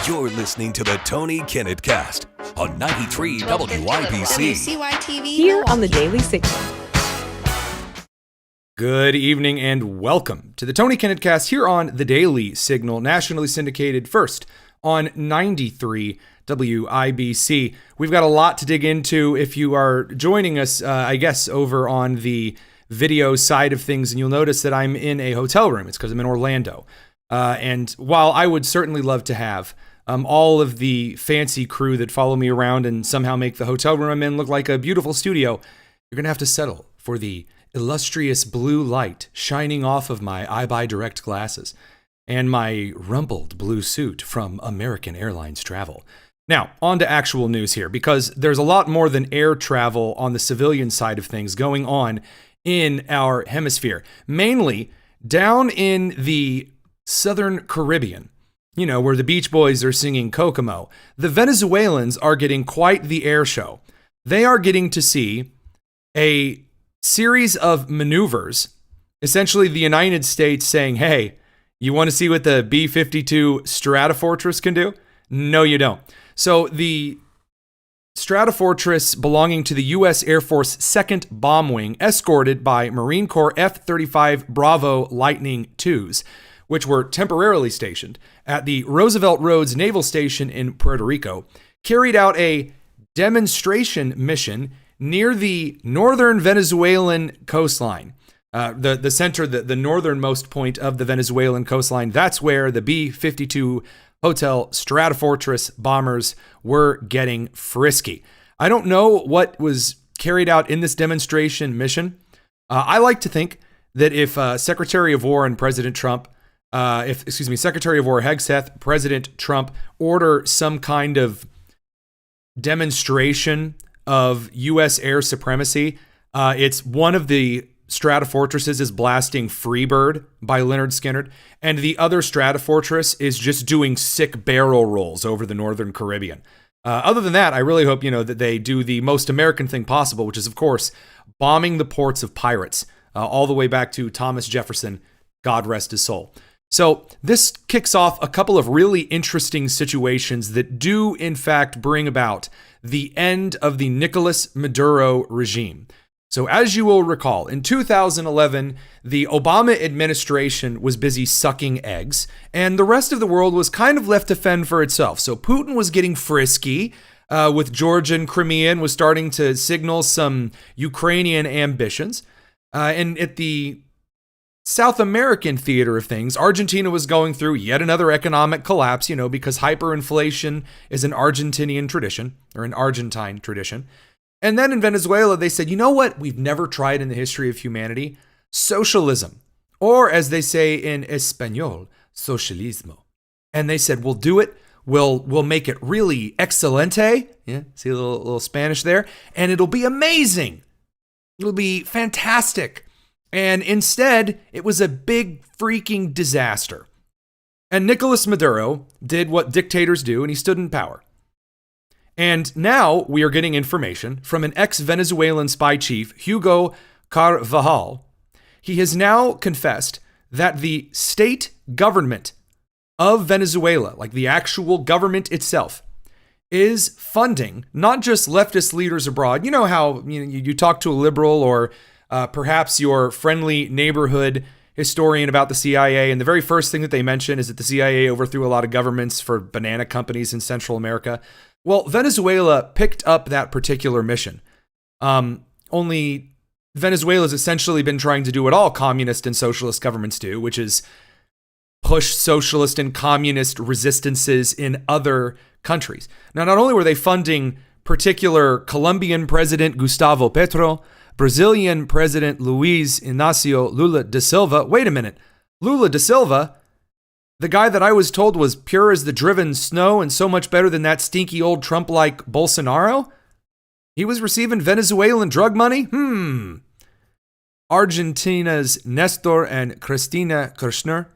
You're listening to the Tony Kinnett Cast on 93 WIBC. WCYTV. Here on the Daily Signal. Good evening and welcome to the Tony Kinnett Cast here on the Daily Signal, nationally syndicated first on 93 WIBC. We've got a lot to dig into if you are joining us, over on the video side of things, and you'll notice that I'm in a hotel room. It's because I'm in Orlando. And while I would certainly love to have all of the fancy crew that follow me around and somehow make the hotel room I'm in look like a beautiful studio, you're going to have to settle for the illustrious blue light shining off of my iBuyDirect glasses and my rumpled blue suit from American Airlines Travel. Now, on to actual news here, because there's a lot more than air travel on the civilian side of things going on in our hemisphere, mainly down in the Southern Caribbean, where the Beach Boys are singing Kokomo. The Venezuelans are getting quite the air show. They are getting to see a series of maneuvers, essentially the United States saying, hey, you want to see what the B-52 Stratofortress can do? No, you don't. So the Stratofortress, belonging to the U.S. Air Force 2nd Bomb Wing, escorted by Marine Corps F-35 Bravo Lightning IIs, which were temporarily stationed at the Roosevelt Roads Naval Station in Puerto Rico, carried out a demonstration mission near the northern Venezuelan coastline. The center, the northernmost point of the Venezuelan coastline, that's where the B-52 Hotel Stratofortress bombers were getting frisky. I don't know what was carried out in this demonstration mission. I like to think that if Secretary of War and President Trump, Secretary of War Hegseth, President Trump order some kind of demonstration of U.S. air supremacy, it's one of the Stratofortresses is blasting Freebird by Lynyrd Skynyrd, and the other Stratofortress is just doing sick barrel rolls over the Northern Caribbean. Other than that, I really hope, that they do the most American thing possible, which is, of course, bombing the ports of pirates, all the way back to Thomas Jefferson, God rest his soul. So this kicks off a couple of really interesting situations that do, in fact, bring about the end of the Nicolas Maduro regime. So as you will recall, in 2011, the Obama administration was busy sucking eggs, and the rest of the world was kind of left to fend for itself. So Putin was getting frisky with Georgia and Crimea and was starting to signal some Ukrainian ambitions. And at the South American theater of things, Argentina was going through yet another economic collapse, because hyperinflation is an Argentinian tradition, or an Argentine tradition. And then in Venezuela, they said, you know what we've never tried in the history of humanity? Socialism. Or as they say in Espanol, socialismo. And they said, we'll do it. We'll make it really excelente. Yeah, see a little Spanish there. And it'll be amazing. It'll be fantastic. And instead, it was a big freaking disaster. And Nicolas Maduro did what dictators do, and he stood in power. And now we are getting information from an ex-Venezuelan spy chief, Hugo Carvajal. He has now confessed that the state government of Venezuela, like the actual government itself, is funding not just leftist leaders abroad. You know how you talk to a liberal or perhaps your friendly neighborhood historian about the CIA, and the very first thing that they mention is that the CIA overthrew a lot of governments for banana companies in Central America. Well, Venezuela picked up that particular mission. Only Venezuela's essentially been trying to do what all communist and socialist governments do, which is push socialist and communist resistances in other countries. Now, not only were they funding particular Colombian President Gustavo Petro, Brazilian President Luiz Inácio Lula da Silva. Wait a minute. Lula da Silva, the guy that I was told was pure as the driven snow and so much better than that stinky old Trump-like Bolsonaro? He was receiving Venezuelan drug money? Argentina's Nestor and Cristina Kirchner.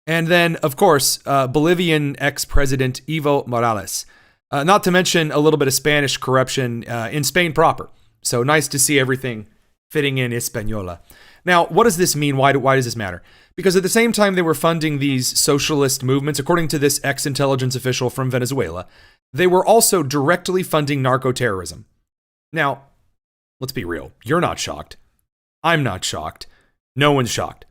And then, of course, Bolivian ex-president Evo Morales. Not to mention a little bit of Spanish corruption in Spain proper. So nice to see everything fitting in Española. Now, what does this mean? Why does this matter? Because at the same time they were funding these socialist movements, according to this ex-intelligence official from Venezuela, they were also directly funding narco-terrorism. Now, let's be real. You're not shocked. I'm not shocked. No one's shocked.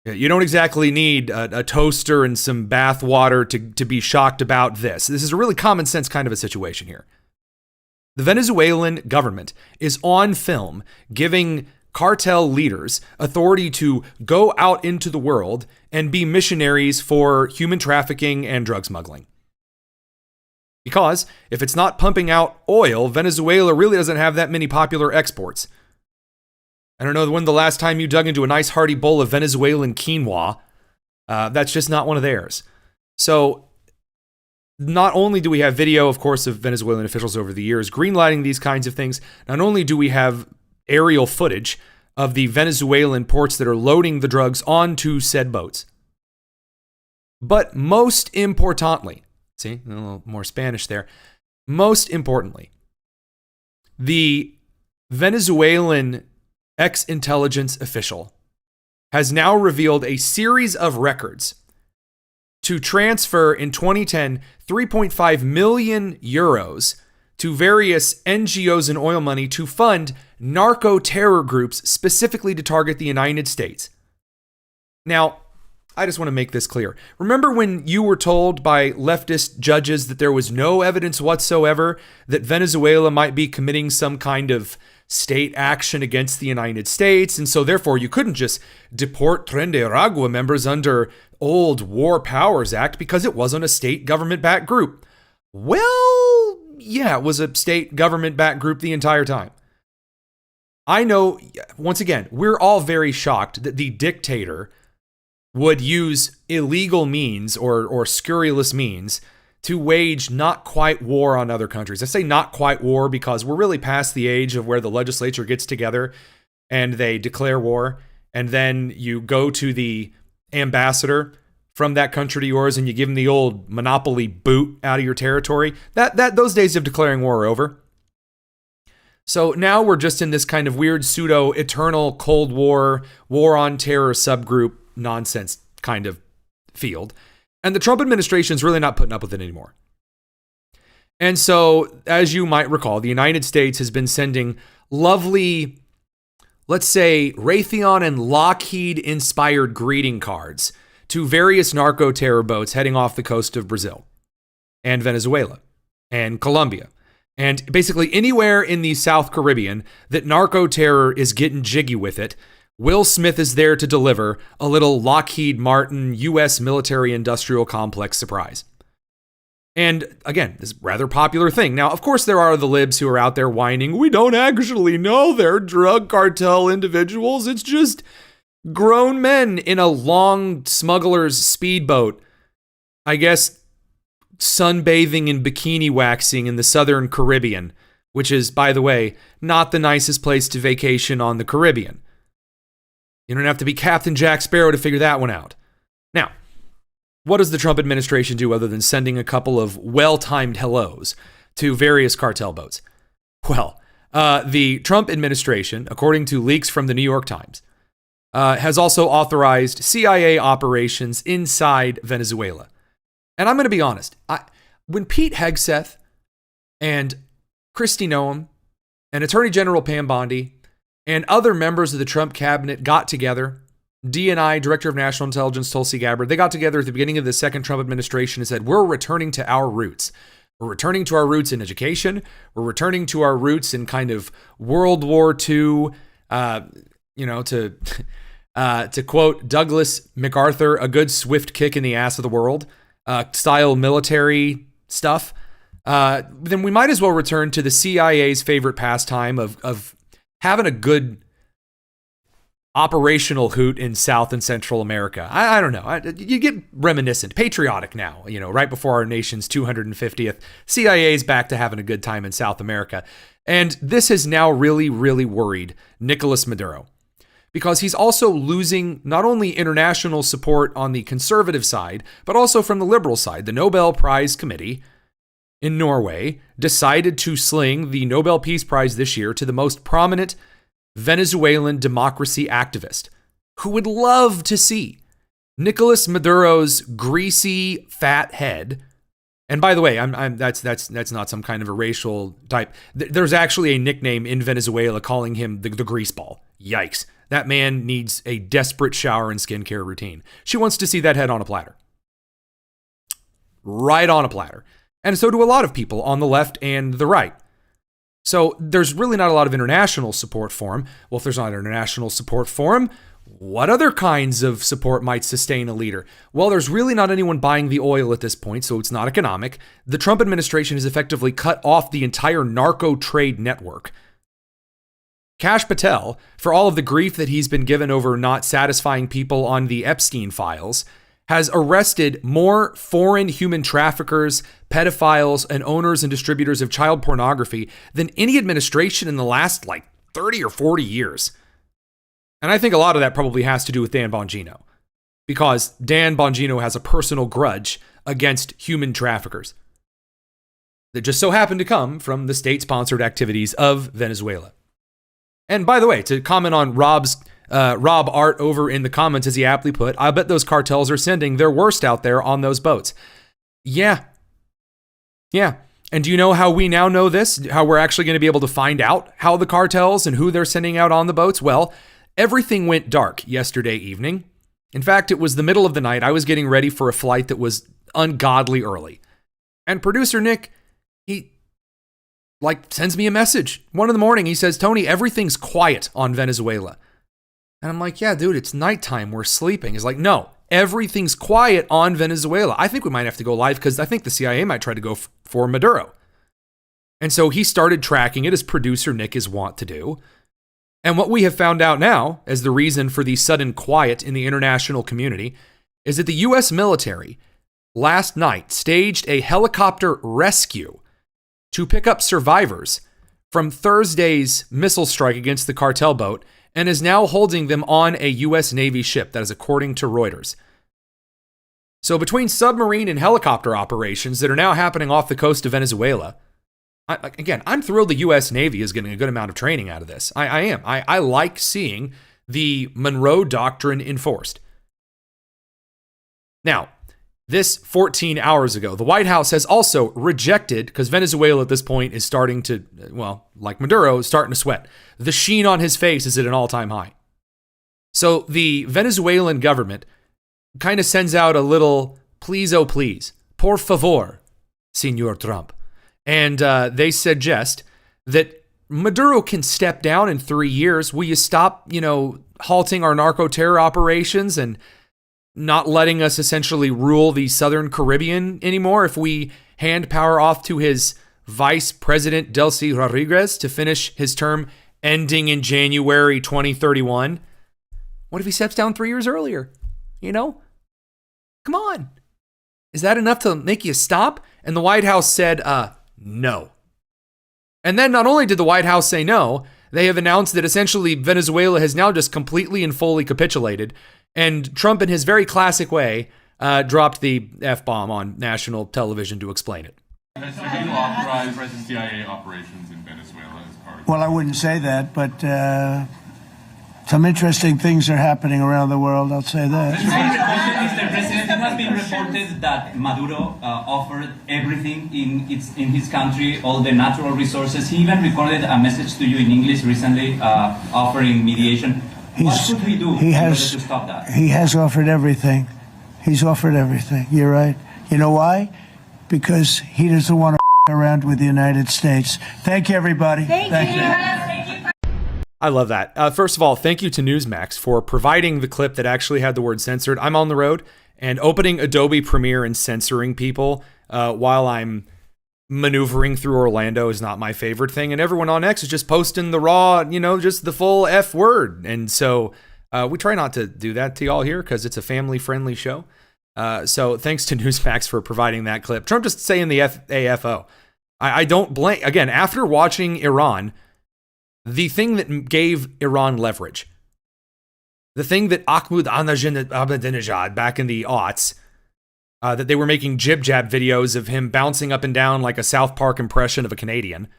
You don't exactly need a toaster and some bath water to be shocked about this. This is a really common sense kind of a situation here. The Venezuelan government is on film giving cartel leaders authority to go out into the world and be missionaries for human trafficking and drug smuggling. Because if it's not pumping out oil, Venezuela really doesn't have that many popular exports. I don't know when the last time you dug into a nice hearty bowl of Venezuelan quinoa. That's just not one of theirs. So not only do we have video, of course, of Venezuelan officials over the years greenlighting these kinds of things, not only do we have aerial footage of the Venezuelan ports that are loading the drugs onto said boats, but most importantly, see, a little more Spanish there, most importantly, the Venezuelan ex-intelligence official has now revealed a series of records to transfer in 2010 3.5 million euros to various NGOs and oil money to fund narco-terror groups specifically to target the United States. Now, I just want to make this clear. Remember when you were told by leftist judges that there was no evidence whatsoever that Venezuela might be committing some kind of state action against the United States, and so therefore you couldn't just deport Tren de Aragua members under old War Powers Act because it wasn't a state government-backed group? Well, yeah, it was a state government-backed group the entire time. I know, once again, we're all very shocked that the dictator would use illegal means or scurrilous means to wage not quite war on other countries. I say not quite war because we're really past the age of where the legislature gets together and they declare war, and then you go to the ambassador from that country to yours and you give him the old monopoly boot out of your territory. Those days of declaring war are over. So now we're just in this kind of weird pseudo eternal Cold War, war on terror subgroup nonsense kind of field. And the Trump administration is really not putting up with it anymore. And so, as you might recall, the United States has been sending lovely, let's say, Raytheon and Lockheed-inspired greeting cards to various narco-terror boats heading off the coast of Brazil and Venezuela and Colombia. And basically anywhere in the South Caribbean that narco-terror is getting jiggy with it, Will Smith is there to deliver a little Lockheed Martin U.S. military-industrial complex surprise. And again, this rather popular thing. Now, of course, there are the libs who are out there whining, we don't actually know they're drug cartel individuals. It's just grown men in a long smuggler's speedboat. I guess sunbathing and bikini waxing in the Southern Caribbean, which is, by the way, not the nicest place to vacation on the Caribbean. You don't have to be Captain Jack Sparrow to figure that one out. Now, what does the Trump administration do other than sending a couple of well-timed hellos to various cartel boats? Well, the Trump administration, according to leaks from the New York Times, has also authorized CIA operations inside Venezuela. And I'm going to be honest, when Pete Hegseth and Kristi Noem and Attorney General Pam Bondi and other members of the Trump cabinet got together, DNI, Director of National Intelligence Tulsi Gabbard, they got together at the beginning of the second Trump administration and said, we're returning to our roots. We're returning to our roots in education. We're returning to our roots in kind of World War II, to quote Douglas MacArthur, a good swift kick in the ass of the world, style military stuff. Then we might as well return to the CIA's favorite pastime of having a good operational hoot in South and Central America. I don't know. You get reminiscent, patriotic now, right before our nation's 250th. CIA's back to having a good time in South America. And this has now really, really worried Nicolas Maduro, because he's also losing not only international support on the conservative side, but also from the liberal side. The Nobel Prize Committee in Norway decided to sling the Nobel Peace Prize this year to the most prominent Venezuelan democracy activist who would love to see Nicolas Maduro's greasy, fat head. And by the way, that's not some kind of a racial type. There's actually a nickname in Venezuela calling him the greaseball. Yikes. That man needs a desperate shower and skincare routine. She wants to see that head on a platter. Right on a platter. And so do a lot of people on the left and the right. So there's really not a lot of international support for him. Well, if there's not international support for him, what other kinds of support might sustain a leader? Well, there's really not anyone buying the oil at this point, so it's not economic. The Trump administration has effectively cut off the entire narco trade network. Kash Patel, for all of the grief that he's been given over not satisfying people on the Epstein files, has arrested more foreign human traffickers, pedophiles, and owners and distributors of child pornography than any administration in the last 30 or 40 years. And I think a lot of that probably has to do with Dan Bongino, because Dan Bongino has a personal grudge against human traffickers that just so happen to come from the state-sponsored activities of Venezuela. And by the way, to comment on Rob Art over in the comments, as he aptly put, I bet those cartels are sending their worst out there on those boats. Yeah. And do you know how we now know this? How we're actually going to be able to find out how the cartels and who they're sending out on the boats? Well, everything went dark yesterday evening. In fact, it was the middle of the night. I was getting ready for a flight that was ungodly early. And producer Nick, he sends me a message. 1 a.m, he says, Tony, everything's quiet on Venezuela. And I'm like, yeah, dude, it's nighttime. We're sleeping. He's like, no, everything's quiet on Venezuela. I think we might have to go live because I think the CIA might try to go for Maduro. And so he started tracking it, as producer Nick is wont to do. And what we have found out now as the reason for the sudden quiet in the international community is that the U.S. military last night staged a helicopter rescue to pick up survivors from Thursday's missile strike against the cartel boat and is now holding them on a U.S. Navy ship. That is according to Reuters. So between submarine and helicopter operations that are now happening off the coast of Venezuela, I'm thrilled the U.S. Navy is getting a good amount of training out of this. I am. I like seeing the Monroe Doctrine enforced. Now, this 14 hours ago, the White House has also rejected, because Venezuela at this point is starting to, like Maduro, is starting to sweat. The sheen on his face is at an all-time high. So the Venezuelan government kind of sends out a little, please, oh please, por favor, Senor Trump. And they suggest that Maduro can step down in 3 years. Will you stop, halting our narco-terror operations and not letting us essentially rule the Southern Caribbean anymore if we hand power off to his Vice President Delcy Rodriguez to finish his term ending in January 2031? What if he steps down 3 years earlier? Come on. Is that enough to make you stop? And the White House said, no. And then not only did the White House say no, they have announced that essentially Venezuela has now just completely and fully capitulated. And Trump, in his very classic way, dropped the F-bomb on national television to explain it. Have you authorized CIA operations in Venezuela as part of... Well, I wouldn't say that, but some interesting things are happening around the world, I'll say that. Mr. President, it has been reported that Maduro offered everything in his country, all the natural resources. He even recorded a message to you in English recently, offering mediation. What should we do in order to stop that? He has offered everything. He's offered everything. You're right. You know why? Because he doesn't want to around with the United States. Thank you, everybody. Thank you. I love that. First of all, thank you to Newsmax for providing the clip that actually had the word censored. I'm on the road, and opening Adobe Premiere and censoring people while I'm maneuvering through Orlando is not my favorite thing. And everyone on X is just posting the raw, just the full F word. And so we try not to do that to y'all here because it's a family-friendly show. So thanks to Newsmax for providing that clip. Trump just saying the AFO. I don't blame. Again, after watching Iran, the thing that gave Iran leverage, the thing that Ahmadinejad back in the aughts, that they were making jib-jab videos of him bouncing up and down like a South Park impression of a Canadian.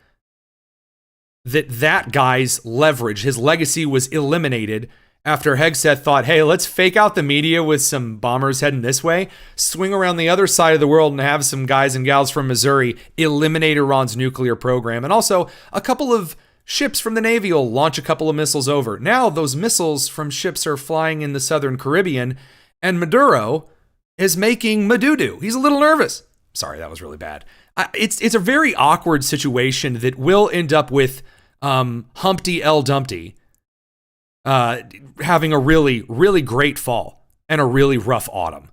that guy's leverage, his legacy was eliminated after Hegseth thought, hey, let's fake out the media with some bombers heading this way, swing around the other side of the world and have some guys and gals from Missouri eliminate Iran's nuclear program. And also, a couple of ships from the Navy will launch a couple of missiles over. Now, those missiles from ships are flying in the southern Caribbean, and Maduro is making Madudu. He's a little nervous. Sorry, that was really bad. It's a very awkward situation that will end up with Humpty L. Dumpty having a really, really great fall and a really rough autumn.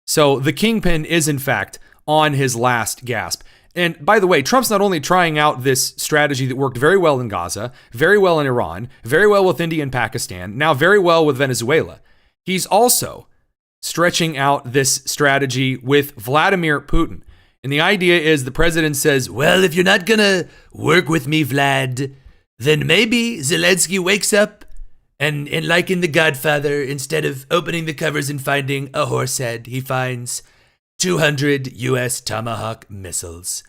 So the kingpin is, in fact, on his last gasp. And by the way, Trump's not only trying out this strategy that worked very well in Gaza, very well in Iran, very well with India and Pakistan, now very well with Venezuela. He's also stretching out this strategy with Vladimir Putin. And the idea is the president says, well, if you're not going to work with me, Vlad, then maybe Zelensky wakes up and like in The Godfather, instead of opening the covers and finding a horse head, he finds 200 U.S. Tomahawk missiles.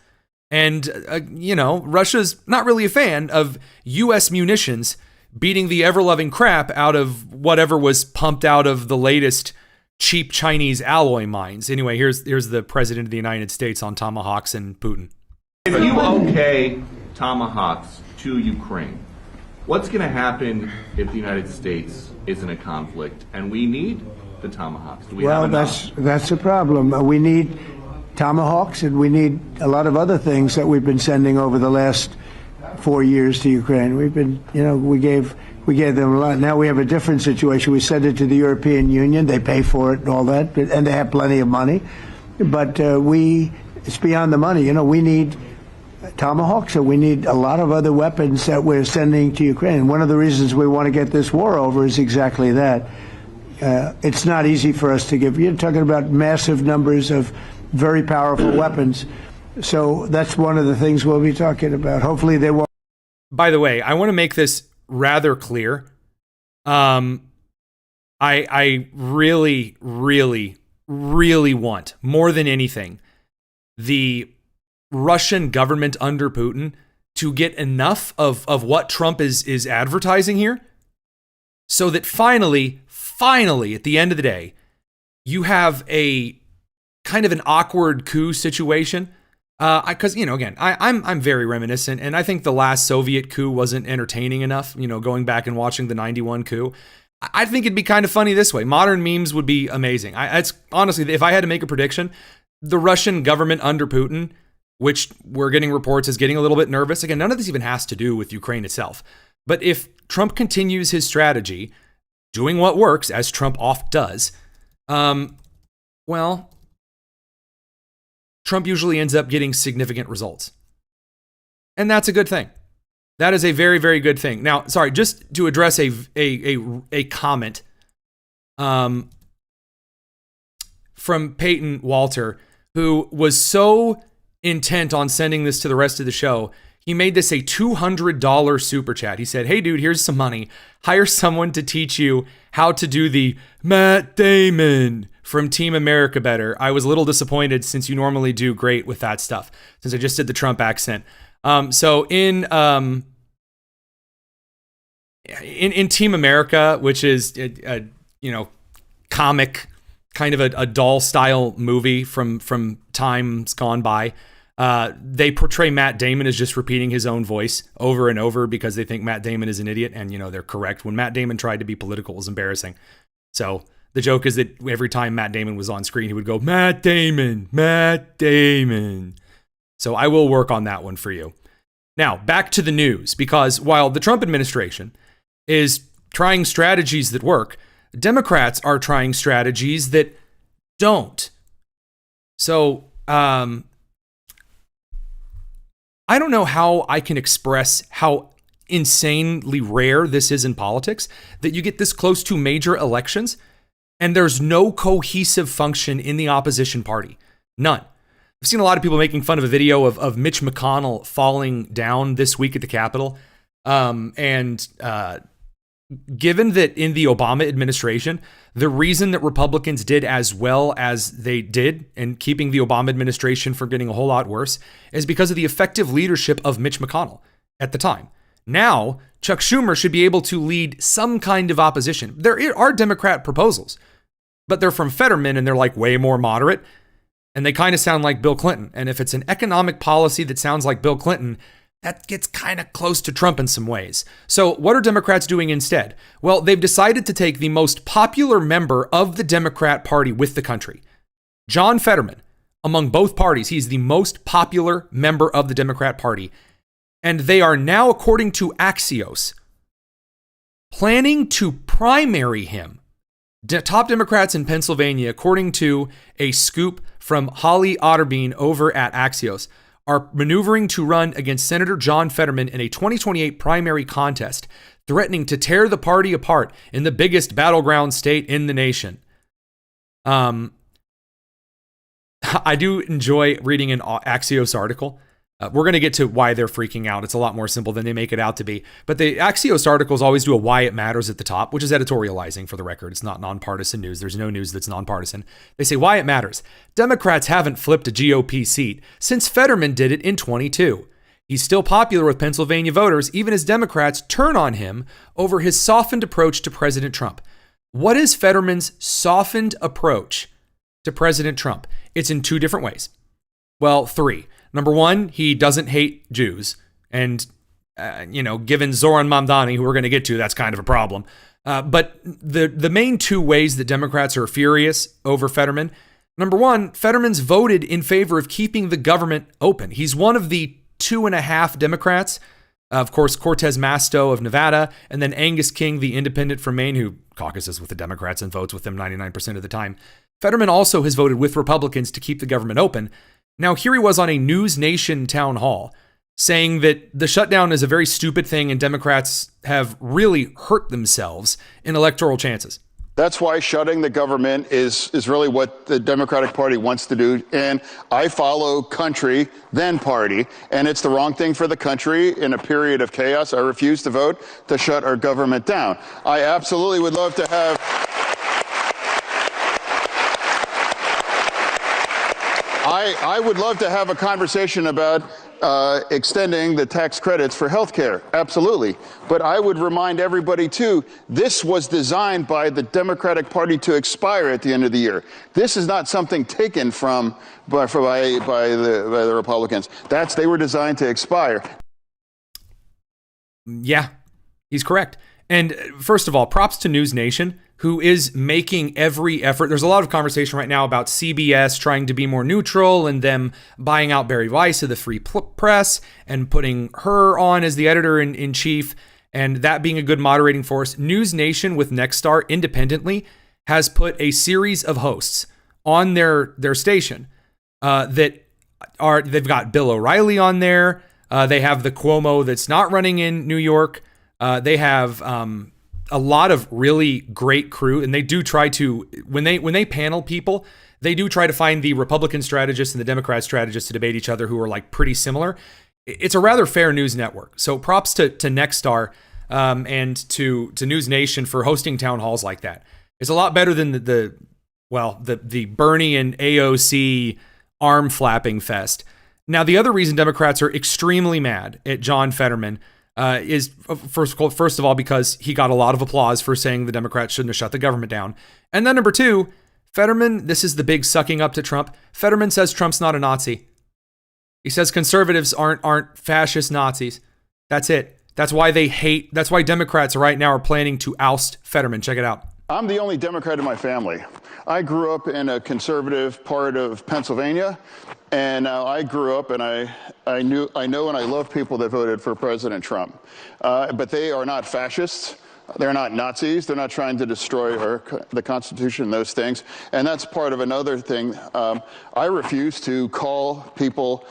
And, Russia's not really a fan of U.S. munitions beating the ever-loving crap out of whatever was pumped out of the latest cheap Chinese alloy mines. Anyway, here's the president of the United States on Tomahawks and Putin. If you okay Tomahawks to Ukraine, what's going to happen if the United States is in a conflict and we need the Tomahawks? Do we have enough? That's a problem. We need Tomahawks, and we need a lot of other things that we've been sending over the last 4 years to Ukraine. We've been, we gave them a lot. Now we have a different situation. We send it to the European Union. They pay for it and all that, and they have plenty of money. But it's beyond the money. We need Tomahawks, and we need a lot of other weapons that we're sending to Ukraine. One of the reasons we want to get this war over is exactly that. It's not easy for us to give. You're talking about massive numbers of very powerful weapons. So that's one of the things we'll be talking about. Hopefully they won't. By the way, I want to make this rather clear. I really, really, really want, more than anything, the Russian government under Putin to get enough of what Trump is advertising here, so that finally, at the end of the day, you have a kind of an awkward coup situation. Because, again, I'm very reminiscent, and I think the last Soviet coup wasn't entertaining enough, going back and watching the 91 coup. I think it'd be kind of funny this way. Modern memes would be amazing. It's honestly, if I had to make a prediction, the Russian government under Putin, which we're getting reports is getting a little bit nervous. Again, none of this even has to do with Ukraine itself. But if Trump continues his strategy, doing what works, as Trump oft does, well, Trump usually ends up getting significant results. And that's a good thing. That is a very, very good thing. Now, sorry, just to address a comment from Peyton Walter, who was so intent on sending this to the rest of the show, he made this a $200 super chat. He said, hey, dude, here's some money. Hire someone to teach you how to do the Matt Damon from Team America better. I was a little disappointed since you normally do great with that stuff, since I just did the Trump accent. So in Team America, which is a comic, kind of a doll style movie from times gone by, they portray Matt Damon as just repeating his own voice over and over because they think Matt Damon is an idiot, and they're correct. When Matt Damon tried to be political, it was embarrassing. So the joke is that every time Matt Damon was on screen, he would go, Matt Damon, Matt Damon. So I will work on that one for you. Now, back to the news, because while the Trump administration is trying strategies that work, Democrats are trying strategies that don't. So, I don't know how I can express how insanely rare this is in politics, that you get this close to major elections and there's no cohesive function in the opposition party. None. I've seen a lot of people making fun of a video of Mitch McConnell falling down this week at the Capitol. Given that in the Obama administration, the reason that Republicans did as well as they did in keeping the Obama administration from getting a whole lot worse is because of the effective leadership of Mitch McConnell at the time. Now, Chuck Schumer should be able to lead some kind of opposition. There are Democrat proposals, but they're from Fetterman and they're like way more moderate. And they kind of sound like Bill Clinton. And if it's an economic policy that sounds like Bill Clinton, that gets kind of close to Trump in some ways. So what are Democrats doing instead? Well, they've decided to take the most popular member of the Democrat Party with the country, John Fetterman. Among both parties, he's the most popular member of the Democrat Party. And they are now, according to Axios, planning to primary him. Top Democrats in Pennsylvania, according to a scoop from Holly Otterbein over at Axios, are maneuvering to run against Senator John Fetterman in a 2028 primary contest, threatening to tear the party apart in the biggest battleground state in the nation. I do enjoy reading an Axios article. We're going to get to why they're freaking out. It's a lot more simple than they make it out to be. But the Axios articles always do a why it matters at the top, which is editorializing for the record. It's not nonpartisan news. There's no news that's nonpartisan. They say why it matters. Democrats haven't flipped a GOP seat since Fetterman did it in 22. He's still popular with Pennsylvania voters, even as Democrats turn on him over his softened approach to President Trump. What is Fetterman's softened approach to President Trump? It's in two different ways. Well, three. Number one, he doesn't hate Jews. And, given Zoran Mamdani, who we're going to get to, that's kind of a problem. But the main two ways that Democrats are furious over Fetterman. Number one, Fetterman's voted in favor of keeping the government open. He's one of the 2.5 Democrats. Of course, Cortez Masto of Nevada, and then Angus King, the independent from Maine, who caucuses with the Democrats and votes with them 99% of the time. Fetterman also has voted with Republicans to keep the government open. Now, here he was on a News Nation town hall saying that the shutdown is a very stupid thing and Democrats have really hurt themselves in electoral chances. That's why shutting the government is really what the Democratic Party wants to do. And I follow country, then party. And it's the wrong thing for the country in a period of chaos. I refuse to vote to shut our government down. I absolutely would love to have... I would love to have a conversation about extending the tax credits for health care. Absolutely. But I would remind everybody, too, this was designed by the Democratic Party to expire at the end of the year. This is not something taken by the Republicans. They were designed to expire. Yeah, he's correct. And first of all, props to News Nation, who is making every effort. There's a lot of conversation right now about CBS trying to be more neutral and them buying out Barry Weiss of the Free Press and putting her on as the editor-in-chief, and that being a good moderating force. News Nation with Nexstar independently has put a series of hosts on their station they've got Bill O'Reilly on there. They have the Cuomo that's not running in New York. They have a lot of really great crew, and they do try to, when they panel people, they do try to find the Republican strategists and the Democrat strategists to debate each other who are like pretty similar. It's a rather fair news network. So props to Nexstar and to News Nation for hosting town halls like that. It's a lot better than the Bernie and AOC arm flapping fest. Now, the other reason Democrats are extremely mad at John Fetterman is first of all, because he got a lot of applause for saying the Democrats shouldn't have shut the government down. And then number two, Fetterman, this is the big sucking up to Trump. Fetterman says Trump's not a Nazi. He says conservatives aren't fascist Nazis. That's it. That's why Democrats right now are planning to oust Fetterman. Check it out. I'm the only Democrat in my family. I grew up in a conservative part of Pennsylvania, and I grew up and I know and I love people that voted for President Trump. But they are not fascists. They're not Nazis. They're not trying to destroy the Constitution and those things. And that's part of another thing. I refuse to call people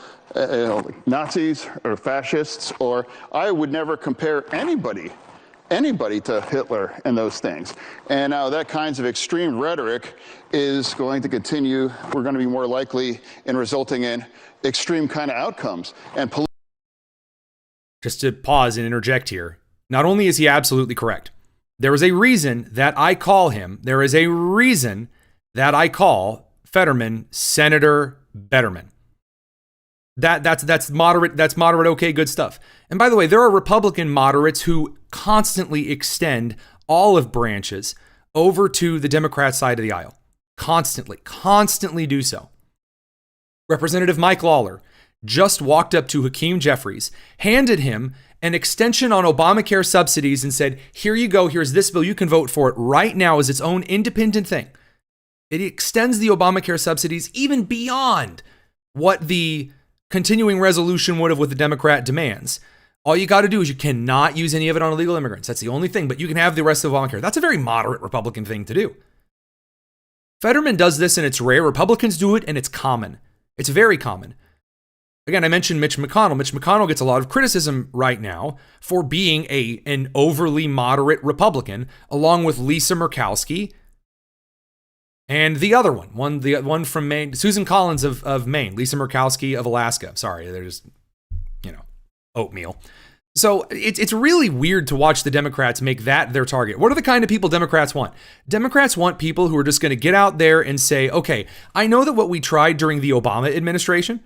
Nazis or fascists, or I would never compare anybody to Hitler and those things. And now that kinds of extreme rhetoric is going to continue. We're going to be more likely in resulting in extreme kind of outcomes. And just to pause and interject here, not only is he absolutely correct, there is a reason that I call Fetterman Senator Betterman. That's moderate. That's moderate. Okay, good stuff. And by the way, there are Republican moderates who constantly extend olive branches over to the Democrat side of the aisle. Constantly do so. Representative Mike Lawler just walked up to Hakeem Jeffries, handed him an extension on Obamacare subsidies and said, here you go, here's this bill, you can vote for it right now as its own independent thing. It extends the Obamacare subsidies even beyond what the continuing resolution would have with the Democrat demands. All you got to do is you cannot use any of it on illegal immigrants. That's the only thing, but you can have the rest of Obamacare. That's a very moderate Republican thing to do. Fetterman does this and it's rare. Republicans do it and it's common. It's very common. Again, I mentioned Mitch McConnell. Mitch McConnell gets a lot of criticism right now for being an overly moderate Republican, along with Lisa Murkowski and the other one from Maine, Susan Collins of Maine, Lisa Murkowski of Alaska. Sorry, there's, oatmeal. So it's really weird to watch the Democrats make that their target. What are the kind of people Democrats want? Democrats want people who are just going to get out there and say, okay, I know that what we tried during the Obama administration,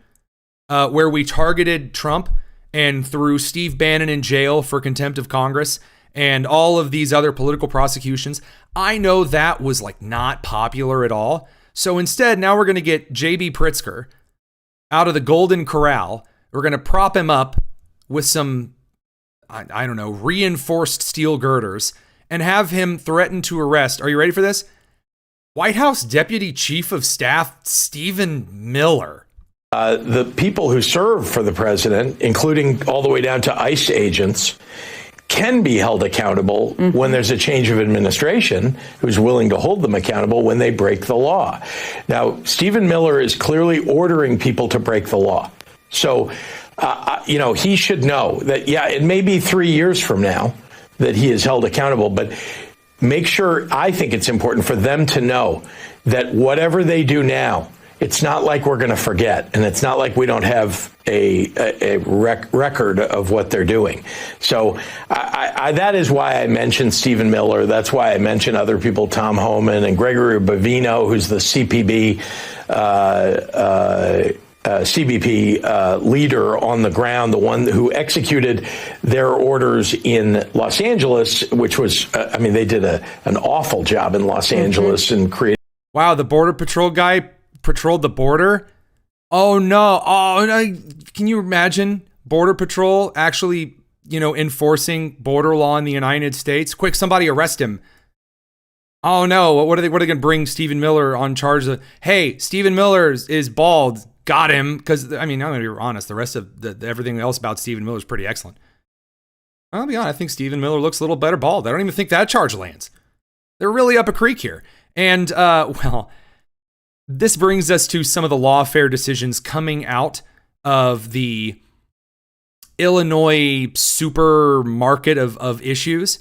where we targeted Trump and threw Steve Bannon in jail for contempt of Congress and all of these other political prosecutions, I know that was like not popular at all. So instead, now we're going to get J.B. Pritzker out of the Golden Corral. We're going to prop him up with some, I don't know, reinforced steel girders and have him threaten to arrest. Are you ready for this? White House Deputy Chief of Staff Stephen Miller. The people who serve for the president, including all the way down to ICE agents, can be held accountable when there's a change of administration who's willing to hold them accountable when they break the law. Now, Stephen Miller is clearly ordering people to break the law. So, he should know that, it may be 3 years from now that he is held accountable, but make sure, I think it's important for them to know that whatever they do now, it's not like we're going to forget, and it's not like we don't have a record of what they're doing. So that is why I mentioned Stephen Miller. That's why I mentioned other people, Tom Homan and Gregory Bavino, who's the CBP leader on the ground, the one who executed their orders in Los Angeles, which was, they did an awful job in Los Angeles and created. Wow, the Border Patrol guy patrolled the border. Oh no. Can you imagine Border Patrol actually, enforcing border law in the United States? Quick, somebody arrest him. Oh no. What are they going to bring Stephen Miller on charge of? Hey, Stephen Miller is bald. Got him. Because, I'm going to be honest, the rest of everything else about Stephen Miller is pretty excellent. I'll be honest, I think Stephen Miller looks a little better bald. I don't even think that charge lands. They're really up a creek here. And, this brings us to some of the lawfare decisions coming out of the Illinois supermarket of issues.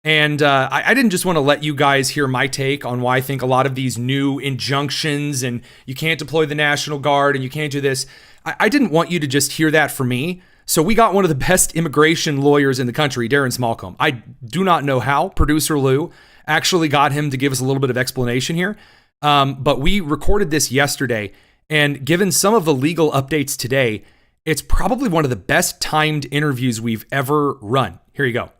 And I didn't just want to let you guys hear my take on why I think a lot of these new injunctions and you can't deploy the National Guard and you can't do this. I didn't want you to just hear that from me. So we got one of the best immigration lawyers in the country, Darren Smallcomb. I do not know how producer Lou actually got him to give us a little bit of explanation here. But we recorded this yesterday, and given some of the legal updates today, it's probably one of the best timed interviews we've ever run. Here you go.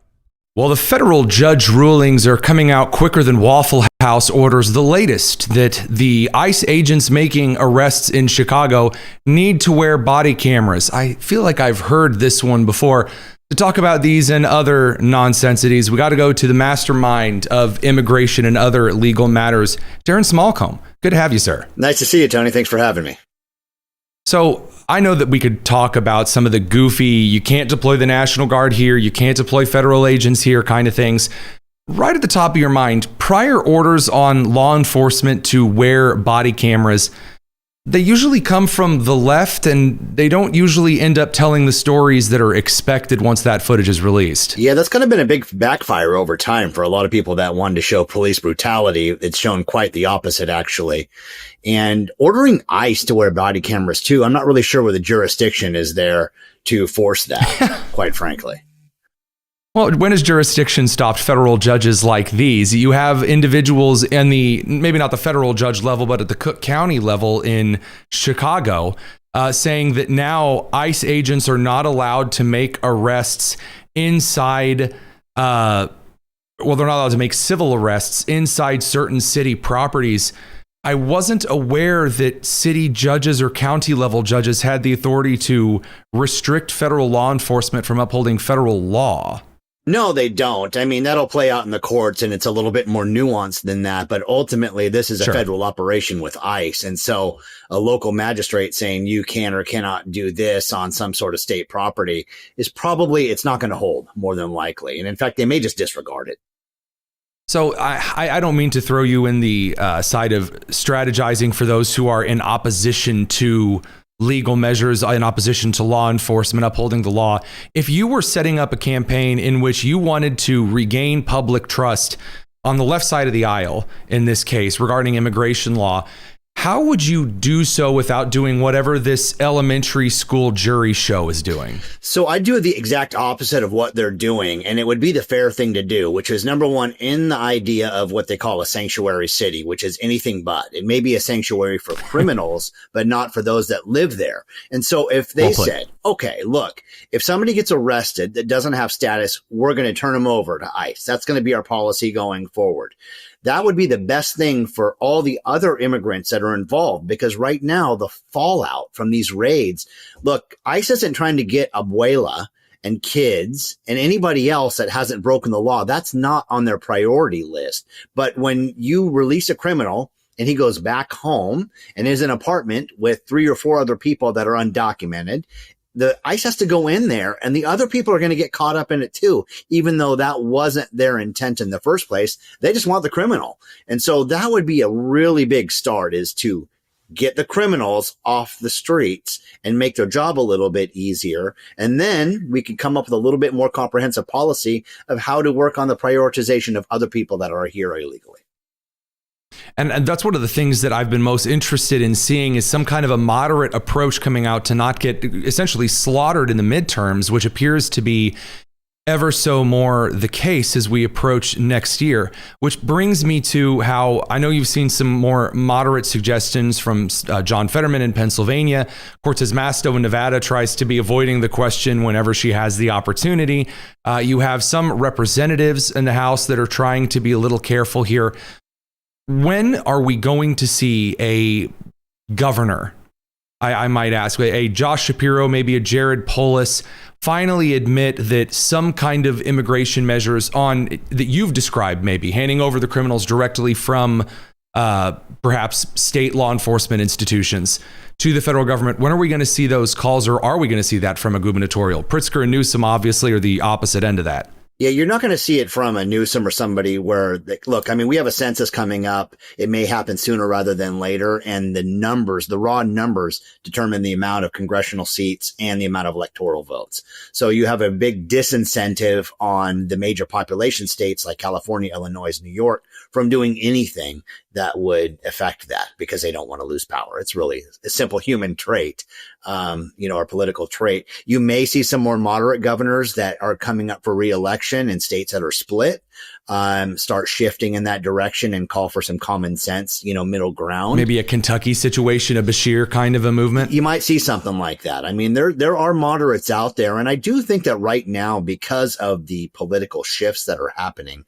Well, the federal judge rulings are coming out quicker than Waffle House orders. The latest that the ICE agents making arrests in Chicago need to wear body cameras. I feel like I've heard this one before. To talk about these and other nonsensities, we got to go to the mastermind of immigration and other legal matters, Darren Smallcomb. Good to have you, sir. Nice to see you, Tony. Thanks for having me. So I know that we could talk about some of the goofy, you can't deploy the National Guard here, you can't deploy federal agents here kind of things. Right at the top of your mind, prior orders on law enforcement to wear body cameras, they usually come from the left, and they don't usually end up telling the stories that are expected once that footage is released. Yeah, that's kind of been a big backfire over time for a lot of people that wanted to show police brutality. It's shown quite the opposite, actually. And ordering ICE to wear body cameras, too, I'm not really sure where the jurisdiction is there to force that, quite frankly. Well, when has jurisdiction stopped federal judges like these? You have individuals in the, maybe not the federal judge level, but at the Cook County level in Chicago saying that now ICE agents are not allowed to make arrests inside, they're not allowed to make civil arrests inside certain city properties. I wasn't aware that city judges or county level judges had the authority to restrict federal law enforcement from upholding federal law. No, they don't. I mean, that'll play out in the courts, and it's a little bit more nuanced than that. But ultimately, this is a federal operation with ICE. And so a local magistrate saying you can or cannot do this on some sort of state property is probably, it's not going to hold, more than likely. And in fact, they may just disregard it. So I don't mean to throw you in the side of strategizing for those who are in opposition to legal measures, in opposition to law enforcement upholding the law. If you were setting up a campaign in which you wanted to regain public trust on the left side of the aisle, in this case, regarding immigration law, how would you do so without doing whatever this elementary school jury show is doing? So I do the exact opposite of what they're doing, and it would be the fair thing to do, which is number one, in the idea of what they call a sanctuary city, which is anything but. It may be a sanctuary for criminals, but not for those that live there. And so if they said, okay, look, if somebody gets arrested that doesn't have status, we're going to turn them over to ICE. That's going to be our policy going forward. That would be the best thing for all the other immigrants that are involved, because right now the fallout from these raids, look, ICE isn't trying to get abuela and kids and anybody else that hasn't broken the law. That's not on their priority list. But when you release a criminal and he goes back home and is in an apartment with 3 or 4 other people that are undocumented, the ICE has to go in there, and the other people are going to get caught up in it too, even though that wasn't their intent in the first place. They just want the criminal. And so that would be a really big start, is to get the criminals off the streets and make their job a little bit easier. And then we could come up with a little bit more comprehensive policy of how to work on the prioritization of other people that are here illegally. And that's one of the things that I've been most interested in seeing, is some kind of a moderate approach coming out to not get essentially slaughtered in the midterms, which appears to be ever so more the case as we approach next year. Which brings me to how I know you've seen some more moderate suggestions from John Fetterman in Pennsylvania. Cortez Masto in Nevada tries to be avoiding the question whenever she has the opportunity. You have some representatives in the House that are trying to be a little careful here. When are we going to see a governor, I might ask, a Josh Shapiro, maybe a Jared Polis, finally admit that some kind of immigration measures that you've described, maybe handing over the criminals directly from perhaps state law enforcement institutions to the federal government? When are we going to see those calls, or are we going to see that from a gubernatorial? Pritzker and Newsom obviously are the opposite end of that. Yeah, you're not going to see it from a Newsom or somebody where, look, I mean, we have a census coming up. It may happen sooner rather than later. And the numbers, the raw numbers, determine the amount of congressional seats and the amount of electoral votes. So you have a big disincentive on the major population states like California, Illinois, New York from doing anything that would affect that, because they don't want to lose power. It's really a simple human trait, or political trait. You may see some more moderate governors that are coming up for re-election in states that are split, start shifting in that direction and call for some common sense, middle ground. Maybe a Kentucky situation, a Bashir kind of a movement. You might see something like that. I mean, there are moderates out there. And I do think that right now, because of the political shifts that are happening,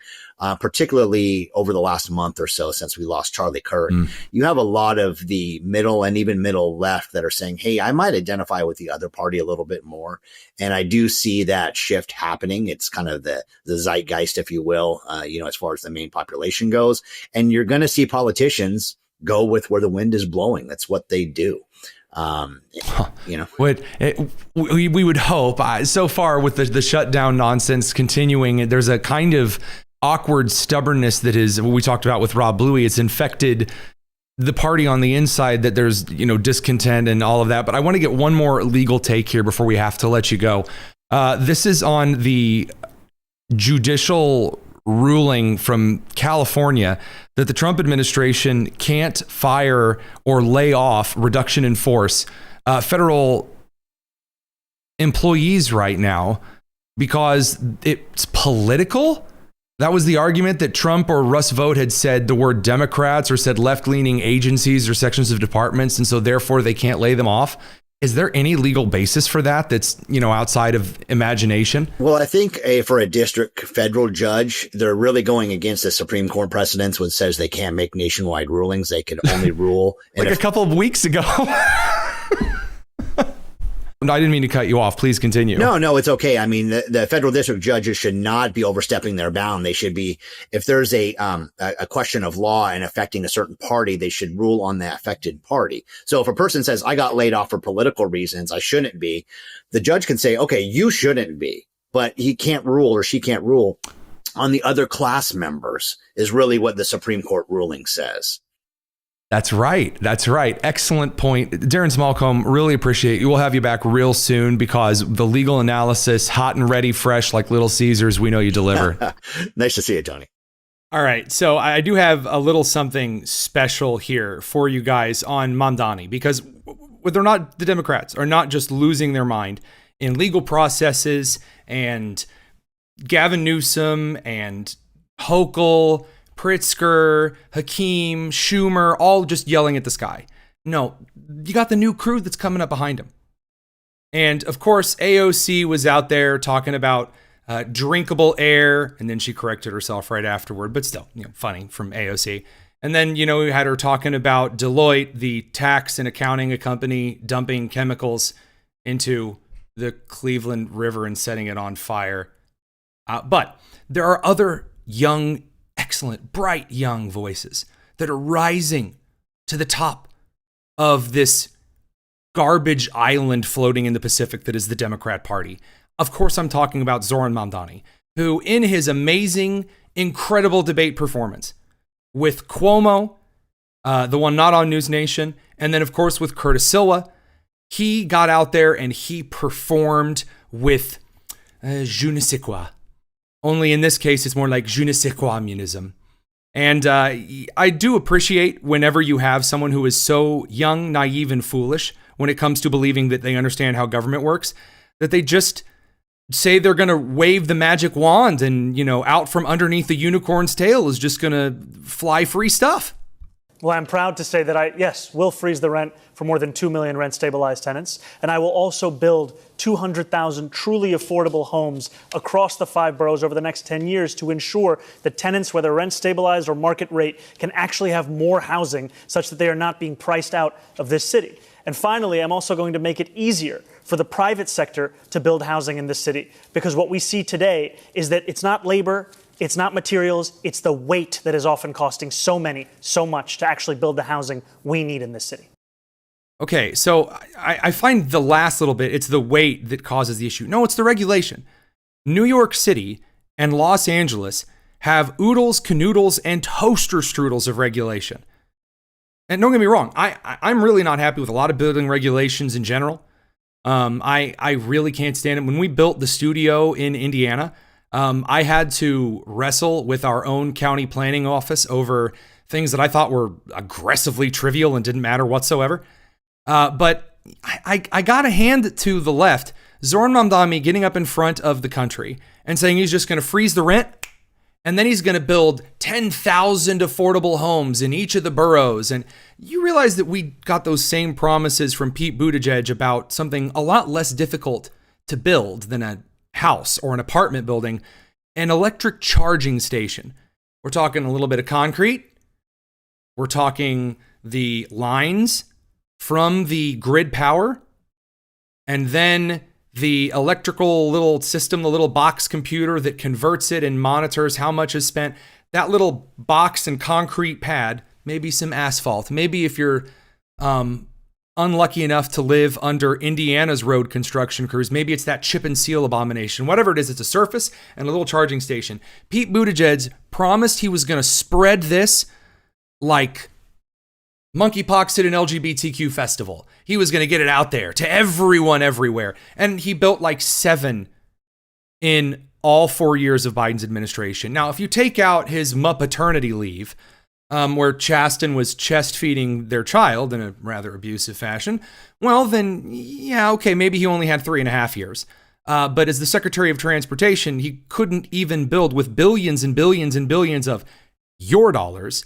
particularly over the last month or so since we lost Charlie Kirk, you have a lot of the middle and even middle left that are saying, hey, I might identify with the other party a little bit more. And I do see that shift happening. It's kind of the zeitgeist, if you will, as far as the main population goes. And you're going to see politicians go with where the wind is blowing. That's what they do. We would hope. So far with the shutdown nonsense continuing, there's a kind of awkward stubbornness that is what we talked about with Rob Bluey. It's infected the party on the inside, that there's, discontent and all of that. But I want to get one more legal take here before we have to let you go. This is on the judicial ruling from California that the Trump administration can't fire or lay off, reduction in force, federal employees right now because it's political. That was the argument, that Trump or Russ Vought had said the word Democrats or said left-leaning agencies or sections of departments, and so therefore they can't lay them off. Is there any legal basis for that that's, outside of imagination? Well, I think for a district federal judge, they're really going against the Supreme Court precedents, which says they can't make nationwide rulings. They can only rule. Like a couple of weeks ago. No, I didn't mean to cut you off. Please continue. No, it's okay. I mean, the federal district judges should not be overstepping their bound. They should be, if there's a question of law and affecting a certain party, they should rule on the affected party. So if a person says, I got laid off for political reasons, I shouldn't be, the judge can say, okay, you shouldn't be, but he can't rule or she can't rule on the other class members is really what the Supreme Court ruling says. That's right. Excellent point. Darren Smallcomb, really appreciate you. We'll have you back real soon because the legal analysis, hot and ready, fresh like Little Caesars, we know you deliver. Nice to see you, Tony. All right. So I do have a little something special here for you guys on Mamdani because whether or not the Democrats are not just losing their mind in legal processes and Gavin Newsom and Hochul, Pritzker, Hakeem, Schumer, all just yelling at the sky. No, you got the new crew that's coming up behind him. And of course, AOC was out there talking about drinkable air, and then she corrected herself right afterward, but still, funny from AOC. And then, we had her talking about Deloitte, the tax and accounting company, dumping chemicals into the Cleveland River and setting it on fire. But there are other young, excellent, bright young voices that are rising to the top of this garbage island floating in the Pacific that is the Democrat Party. Of course, I'm talking about Zoran Mamdani, who in his amazing, incredible debate performance with Cuomo, the one not on News Nation, and then of course with Curtis Silva, he got out there and he performed with je ne sais quoi. Only in this case, it's more like je ne sais quoi communism. And I do appreciate whenever you have someone who is so young, naive, and foolish when it comes to believing that they understand how government works, that they just say they're going to wave the magic wand and, out from underneath the unicorn's tail is just going to fly free stuff. Well, I'm proud to say that I will freeze the rent for more than 2 million rent-stabilized tenants, and I will also build 200,000 truly affordable homes across the 5 boroughs over the next 10 years to ensure that tenants, whether rent-stabilized or market rate, can actually have more housing such that they are not being priced out of this city. And finally, I'm also going to make it easier for the private sector to build housing in this city, because what we see today is that it's not labor, it's not materials, it's the weight that is often costing so much to actually build the housing we need in this city. Okay, so I find the last little bit, it's the weight that causes the issue. No, it's the regulation. New York City and Los Angeles have oodles, canoodles, and toaster strudels of regulation. And don't get me wrong, I'm really not happy with a lot of building regulations in general. I really can't stand it. When we built the studio in Indiana, I had to wrestle with our own county planning office over things that I thought were aggressively trivial and didn't matter whatsoever. But I got to hand it to the left. Zoran Mamdani getting up in front of the country and saying he's just going to freeze the rent, and then he's going to build 10,000 affordable homes in each of the boroughs. And you realize that we got those same promises from Pete Buttigieg about something a lot less difficult to build than a house or an apartment building, an electric charging station. We're talking a little bit of concrete. We're talking the lines from the grid power, and then the electrical little system, the little box computer that converts it and monitors how much is spent. That little box and concrete pad, maybe some asphalt. Maybe if you're unlucky enough to live under Indiana's road construction crews, maybe it's that chip and seal abomination. Whatever it is, it's a surface and a little charging station. Pete Buttigieg promised he was going to spread this like monkeypox at an LGBTQ festival. He was going to get it out there to everyone everywhere. And he built like 7 in all 4 years of Biden's administration. Now, if you take out his paternity leave, where Chasten was chest feeding their child in a rather abusive fashion, well, then, yeah, okay, maybe he only had 3.5 years. But as the Secretary of Transportation, he couldn't even build with billions and billions and billions of your dollars.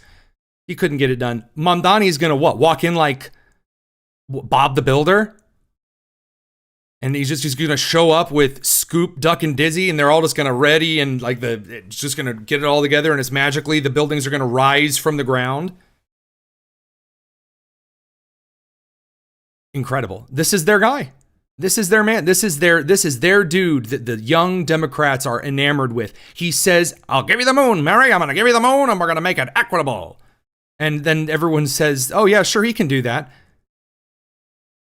He couldn't get it done. Mamdani is going to what? Walk in like Bob the Builder And he's going to show up with Scoop, Duck, and Dizzy, and they're all just going to ready and like it's just going to get it all together, and it's magically the buildings are going to rise from the ground. Incredible. This is their guy. This is their man. This is their dude that the young Democrats are enamored with. He says, I'll give you the moon, Mary. I'm going to give you the moon, and we're going to make it equitable. And then everyone says, oh, yeah, sure, he can do that.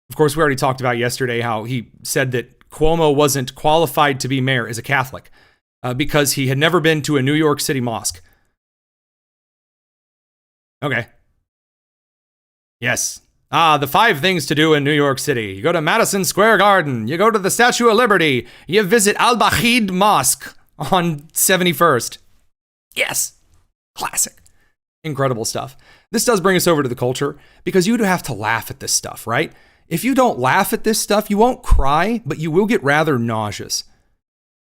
Of course, we already talked about yesterday how he said that Cuomo wasn't qualified to be mayor as a Catholic because he had never been to a New York City mosque. Okay. Yes. The 5 things to do in New York City. You go to Madison Square Garden. You go to the Statue of Liberty. You visit Al-Bahid Mosque on 71st. Yes. Classic. Incredible stuff. This does bring us over to the culture because you'd have to laugh at this stuff, right? If you don't laugh at this stuff, you won't cry, but you will get rather nauseous.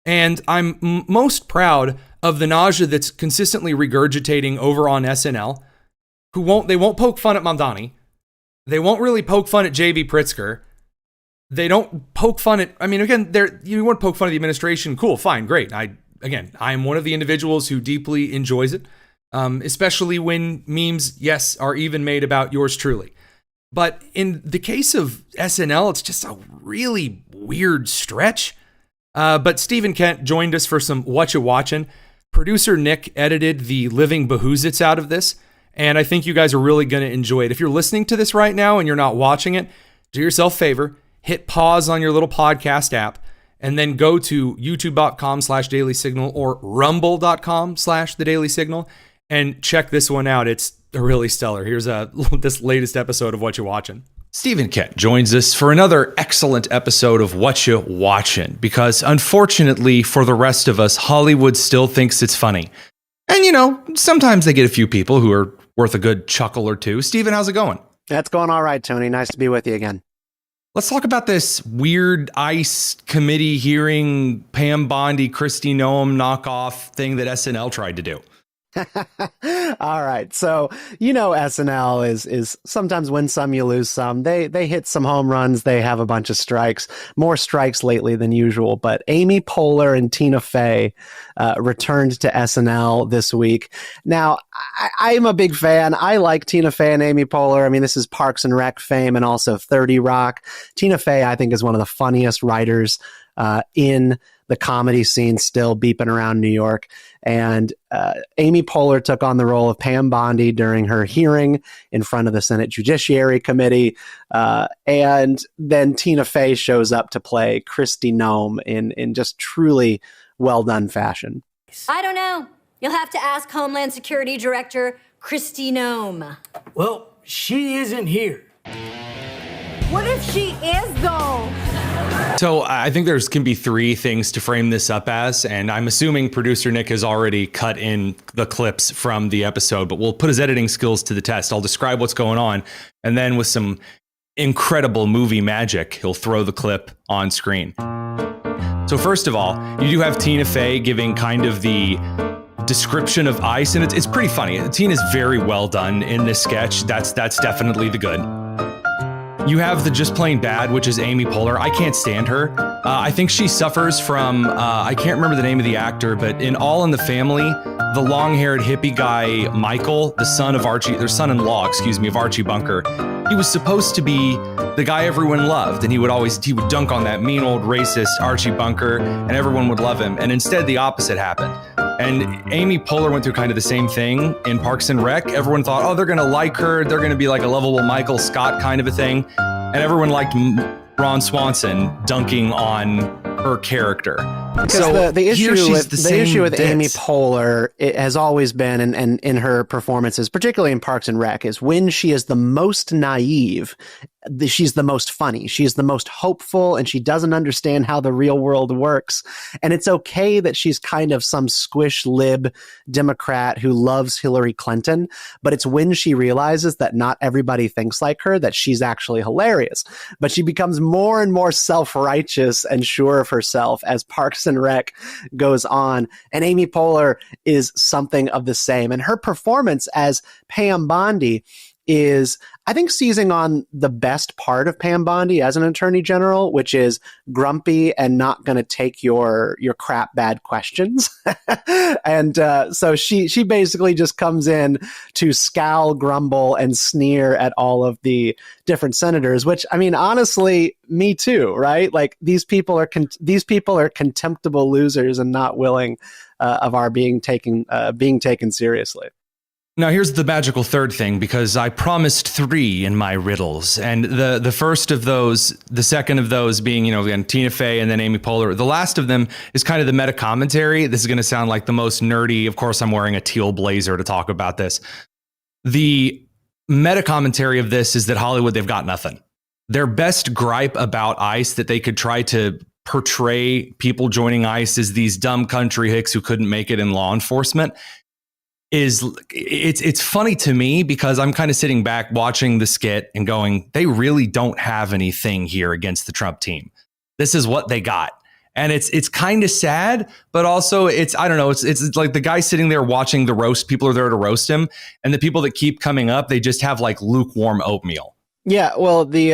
And I'm most proud of the nausea that's consistently regurgitating over on SNL, they won't poke fun at Mamdani. They won't really poke fun at J.B. Pritzker. They don't poke fun at, you want to poke fun at the administration. Cool, fine, great. I am one of the individuals who deeply enjoys it, especially when memes, yes, are even made about yours truly. But in the case of SNL, it's just a really weird stretch. But Stephen Kent joined us for some What You Watchin'. Producer Nick edited the living behoozits out of this, and I think you guys are really going to enjoy it. If you're listening to this right now and you're not watching it, do yourself a favor, hit pause on your little podcast app, and then go to youtube.com/dailysignal or rumble.com/thedailysignal and check this one out. It's really stellar. Here's this latest episode of What You Watchin'. Stephen Kent joins us for another excellent episode of What You Watchin', because unfortunately for the rest of us, Hollywood still thinks it's funny. And sometimes they get a few people who are worth a good chuckle or two. Stephen, how's it going? That's going all right, Tony. Nice to be with you again. Let's talk about this weird ICE committee hearing, Pam Bondi, Kristi Noem knockoff thing that SNL tried to do. All right. So, SNL is sometimes win some, you lose some. They hit some home runs. They have a bunch of strikes, more strikes lately than usual. But Amy Poehler and Tina Fey returned to SNL this week. Now, I'm a big fan. I like Tina Fey and Amy Poehler. This is Parks and Rec fame and also 30 Rock. Tina Fey, I think, is one of the funniest writers in the comedy scene, still beeping around New York. And Amy Poehler took on the role of Pam Bondi during her hearing in front of the Senate Judiciary Committee. And then Tina Fey shows up to play Kristi Noem in just truly well done fashion. I don't know. You'll have to ask Homeland Security Director Kristi Noem. Well, she isn't here. What if she is, though? So I think can be 3 things to frame this up as, and I'm assuming producer Nick has already cut in the clips from the episode, but we'll put his editing skills to the test. I'll describe what's going on, and then with some incredible movie magic, he'll throw the clip on screen. So first of all, you do have Tina Fey giving kind of the description of ICE, and it's pretty funny. Tina's very well done in this sketch. That's definitely the good. You have the just plain bad, which is Amy Poehler. I can't stand her. I think she suffers from, I can't remember the name of the actor, but in All in the Family, the long-haired hippie guy, Michael, the son-in-law, of Archie Bunker, he was supposed to be the guy everyone loved, and he would dunk on that mean old racist Archie Bunker, and everyone would love him. And instead, the opposite happened. And Amy Poehler went through kind of the same thing in Parks and Rec. Everyone thought, oh, they're going to like her. They're going to be like a lovable Michael Scott kind of a thing. And everyone liked Ron Swanson dunking on her character. Because the issue with Amy Poehler, it has always been, and in her performances, particularly in Parks and Rec, is when she is the most naive, she's the most funny. She's the most hopeful, and she doesn't understand how the real world works. And it's okay that she's kind of some squish lib Democrat who loves Hillary Clinton, but it's when she realizes that not everybody thinks like her that she's actually hilarious. But she becomes more and more self-righteous and sure of herself as Parks and Rec goes on. And Amy Poehler is something of the same. And her performance as Pam Bondi is, I think, seizing on the best part of Pam Bondi as an attorney general, which is grumpy and not going to take your crap bad questions. And so she basically just comes in to scowl, grumble, and sneer at all of the different senators, which, I mean, honestly, me too, right? Like, these people are contemptible losers and not willing of our being taken seriously. Now, here's the magical third thing, because I promised 3 in my riddles. And the first of those, the second of those being, again, Tina Fey and then Amy Poehler. The last of them is kind of the meta commentary. This is going to sound like the most nerdy. Of course, I'm wearing a teal blazer to talk about this. The meta commentary of this is that Hollywood, they've got nothing. Their best gripe about ICE that they could try to portray people joining ICE as these dumb country hicks who couldn't make it in law enforcement is it's funny to me, because I'm kind of sitting back watching the skit and going, they really don't have anything here against the Trump team. This is what they got. And it's kind of sad, but also I don't know, it's like the guy sitting there watching the roast. People are there to roast him. And the people that keep coming up, they just have like lukewarm oatmeal. Yeah, well, the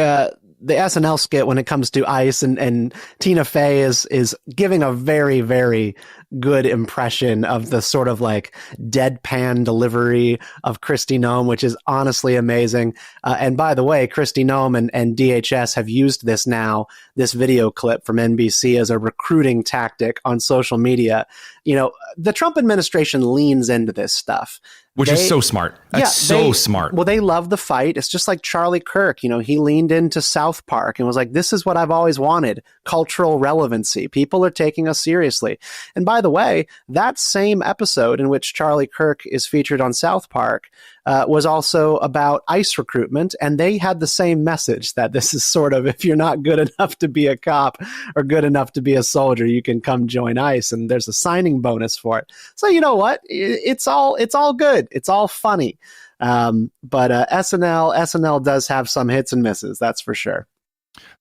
SNL skit when it comes to ICE and Tina Fey is giving a very, very good impression of the sort of like deadpan delivery of Kristi Noem, which is honestly amazing. And by the way, Kristi Noem and DHS have used this video clip from NBC as a recruiting tactic on social media. The Trump administration leans into this stuff. Which is so smart. That's smart. Well, they love the fight. It's just like Charlie Kirk. He leaned into South Park and was like, this is what I've always wanted. Cultural relevancy. People are taking us seriously. And by the way, that same episode in which Charlie Kirk is featured on South Park was also about ICE recruitment. And they had the same message that this is sort of, if you're not good enough to be a cop or good enough to be a soldier, you can come join ICE. And there's a signing bonus for it. So you know what? It's all good. It's all funny. But SNL does have some hits and misses. That's for sure.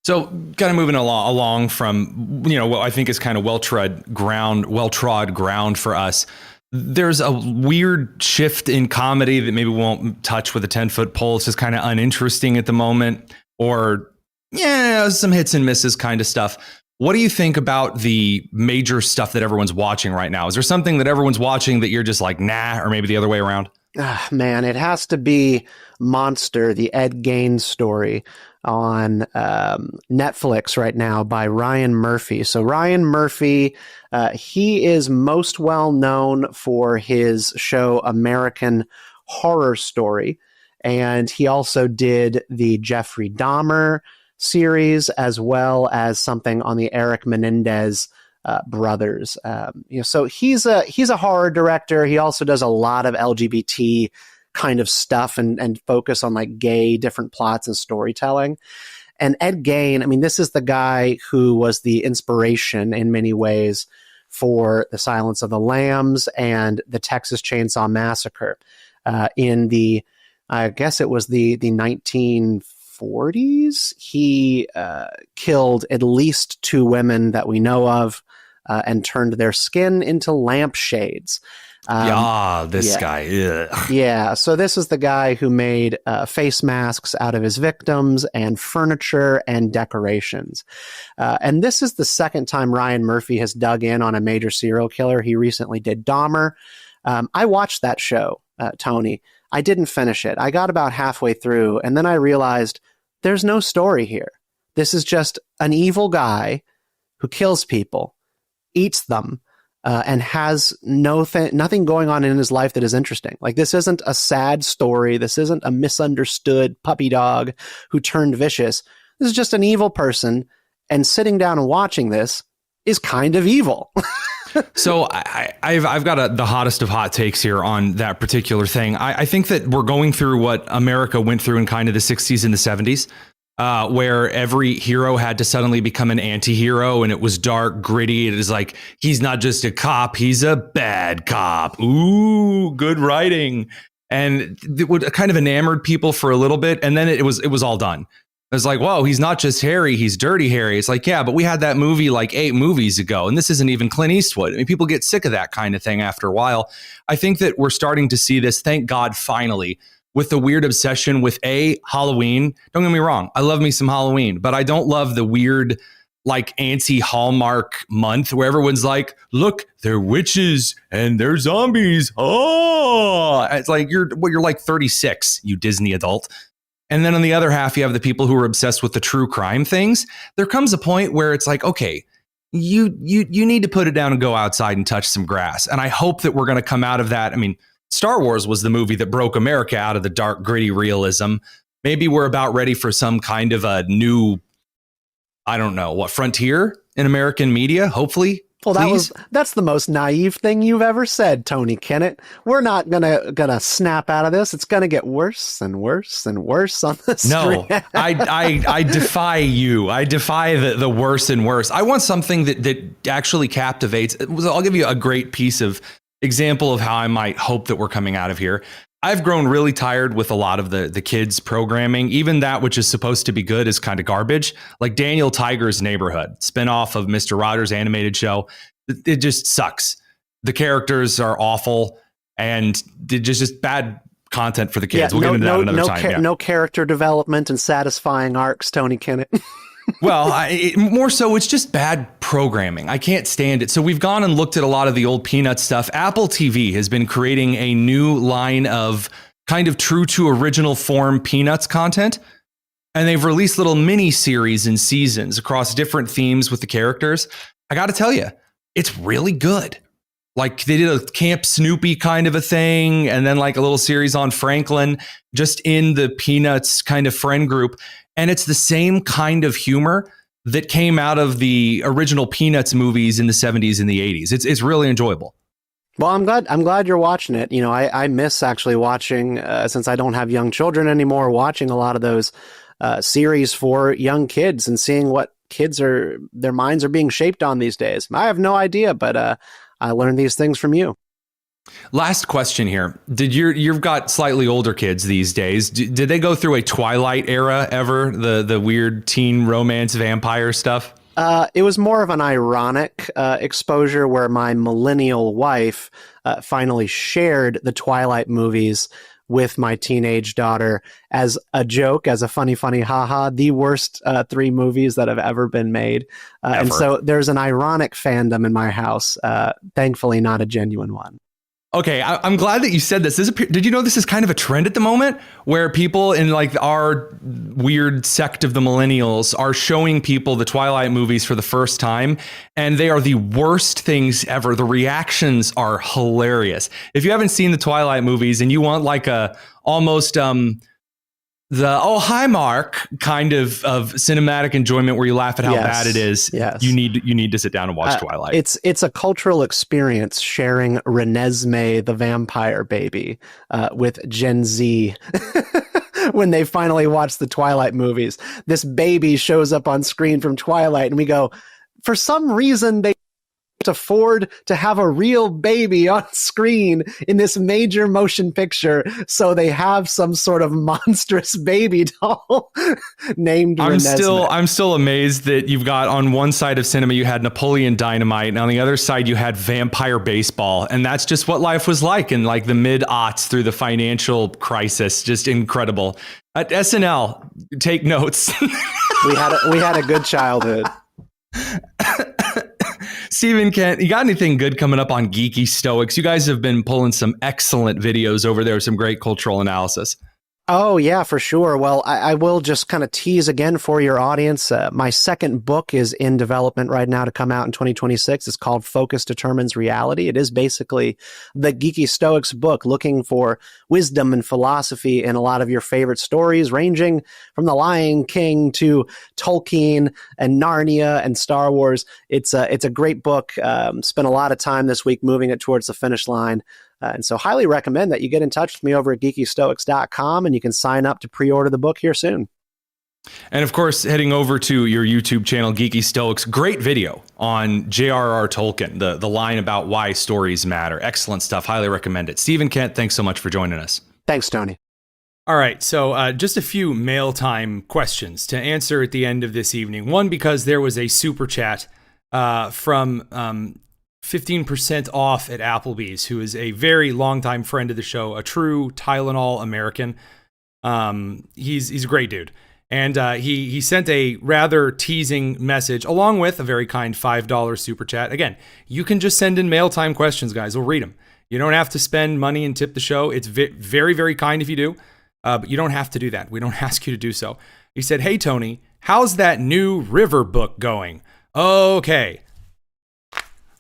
So kind of moving along from, what I think is kind of well-trod ground for us. There's a weird shift in comedy that maybe we won't touch with a 10-foot pole. It's just kind of uninteresting at the moment, or some hits and misses kind of stuff. What do you think about the major stuff that everyone's watching right now? Is there something that everyone's watching that you're just like, nah, or maybe the other way around? Man, it has to be Monster, the Ed Gein story on Netflix right now by Ryan Murphy. So Ryan Murphy, he is most well known for his show American Horror Story. And he also did the Jeffrey Dahmer series, as well as something on the Eric Menendez brothers. So he's a horror director. He also does a lot of LGBT kind of stuff and focus on like gay different plots and storytelling. And Ed Gein, I mean, this is the guy who was the inspiration in many ways for The Silence of the Lambs and the Texas Chainsaw Massacre in the, I guess it was the 1940s. He killed at least 2 women that we know of and turned their skin into lampshades. This guy. Ugh. Yeah. So this is the guy who made face masks out of his victims and furniture and decorations. And this is the second time Ryan Murphy has dug in on a major serial killer. He recently did Dahmer. I watched that show, Tony. I didn't finish it. I got about halfway through, and then I realized there's no story here. This is just an evil guy who kills people, eats them, and has nothing going on in his life that is interesting. Like, this isn't a sad story. This isn't a misunderstood puppy dog who turned vicious. This is just an evil person, and sitting down and watching this is kind of evil. So I've got the hottest of hot takes here on that particular thing. I think that we're going through what America went through in kind of the 60s and the 70s. Where every hero had to suddenly become an anti-hero, and it was dark, gritty. It is like, he's not just a cop, he's a bad cop. Ooh, good writing. And it would kind of enamored people for a little bit, and then it was all done. It was like, whoa, he's not just Harry, he's Dirty Harry. It's like, yeah, but we had that movie like 8 movies ago, and this isn't even Clint Eastwood. I mean, people get sick of that kind of thing after a while. I think that we're starting to see this, thank God, finally, with the weird obsession with Halloween. Don't get me wrong. I love me some Halloween, but I don't love the weird, like anti-Hallmark month where everyone's like, look, they're witches and they're zombies. Oh, it's like you're like 36, you Disney adult. And then on the other half, you have the people who are obsessed with the true crime things. There comes a point where it's like, okay, you need to put it down and go outside and touch some grass. And I hope that we're going to come out of that. I mean, Star Wars was the movie that broke America out of the dark, gritty realism. Maybe we're about ready for some kind of a new, I don't know, what, frontier in American media, hopefully. Well, that's the most naive thing you've ever said, Tony Kinnett. We're not gonna snap out of this. It's gonna get worse and worse and worse on the screen. No, I defy you. I defy the worse and worse. I want something that actually captivates. I'll give you a great piece of example of how I might hope that we're coming out of here. I've grown really tired with a lot of the kids programming. Even that which is supposed to be good is kind of garbage. Like Daniel Tiger's Neighborhood, spinoff of Mr. Rogers' animated show. It just sucks. The characters are awful and just bad content for the kids. We'll get into that another time. No character development and satisfying arcs, Tony Kinnett. Well, more so, it's just bad programming. I can't stand it. So we've gone and looked at a lot of the old Peanut stuff. Apple TV has been creating a new line of kind of true to original form Peanuts content. And they've released little mini series and seasons across different themes with the characters. I got to tell you, it's really good. Like they did a Camp Snoopy kind of a thing, and then like a little series on Franklin, just in the Peanuts kind of friend group. And it's the same kind of humor that came out of the original Peanuts movies in the 70s and the 80s. It's really enjoyable. Well, I'm glad you're watching it. You know, I miss actually watching, since I don't have young children anymore, watching a lot of those series for young kids and seeing what their minds are being shaped on these days. I have no idea, but I learned these things from you. Last question here. You've got slightly older kids these days. Did they go through a Twilight era ever? The weird teen romance vampire stuff? It was more of an ironic exposure where my millennial wife finally shared the Twilight movies with my teenage daughter as a joke, as a funny, haha, the worst 3 movies that have ever been made. And so there's an ironic fandom in my house, thankfully not a genuine one. Okay, I'm glad that you said this. Did you know this is kind of a trend at the moment where people in like our weird sect of the millennials are showing people the Twilight movies for the first time, and they are the worst things ever. The reactions are hilarious. If you haven't seen the Twilight movies and you want like a almost hi Mark kind of cinematic enjoyment where you laugh at how bad it is. Yes. You need to sit down and watch Twilight. It's a cultural experience sharing Renesmee the vampire baby with Gen Z. When they finally watch the Twilight movies, this baby shows up on screen from Twilight and we go, for some reason they afford to have a real baby on screen in this major motion picture, so they have some sort of monstrous baby doll named Renesmee. I'm still amazed that you've got on one side of cinema you had Napoleon Dynamite and on the other side you had Vampire Baseball, and that's just what life was like in like the mid-aughts through the financial crisis. Just incredible. At SNL, take notes. we had a good childhood. Stephen Kent, you got anything good coming up on Geeky Stoics? You guys have been pulling some excellent videos over there, some great cultural analysis. Oh, yeah, for sure. Well, I will just kind of tease again for your audience. My second book is in development right now to come out in 2026. It's called Focus Determines Reality. It is basically the Geeky Stoics book, looking for wisdom and philosophy in a lot of your favorite stories, ranging from The Lion King to Tolkien and Narnia and Star Wars. It's a great book. Spent a lot of time this week moving it towards the finish line. And so highly recommend that you get in touch with me over at geekystoics.com, and you can sign up to pre-order the book here soon. And of course, heading over to your YouTube channel, Geeky Stoics, great video on J.R.R. Tolkien, the line about why stories matter. Excellent stuff. Highly recommend it. Stephen Kent, thanks so much for joining us. Thanks, Tony. All right, so just a few Mailtime questions to answer at the end of this evening. One, because there was a super chat from 15% off at Applebee's, who is a very longtime friend of the show, a true Tylenol American. He's a great dude. And he sent a rather teasing message along with a very kind $5 super chat. Again, you can just send in Mailtime questions, guys. We'll read them. You don't have to spend money and tip the show. It's very, very kind if you do. But you don't have to do that. We don't ask you to do so. He said, "Hey, Tony, how's that new River book going?" Okay.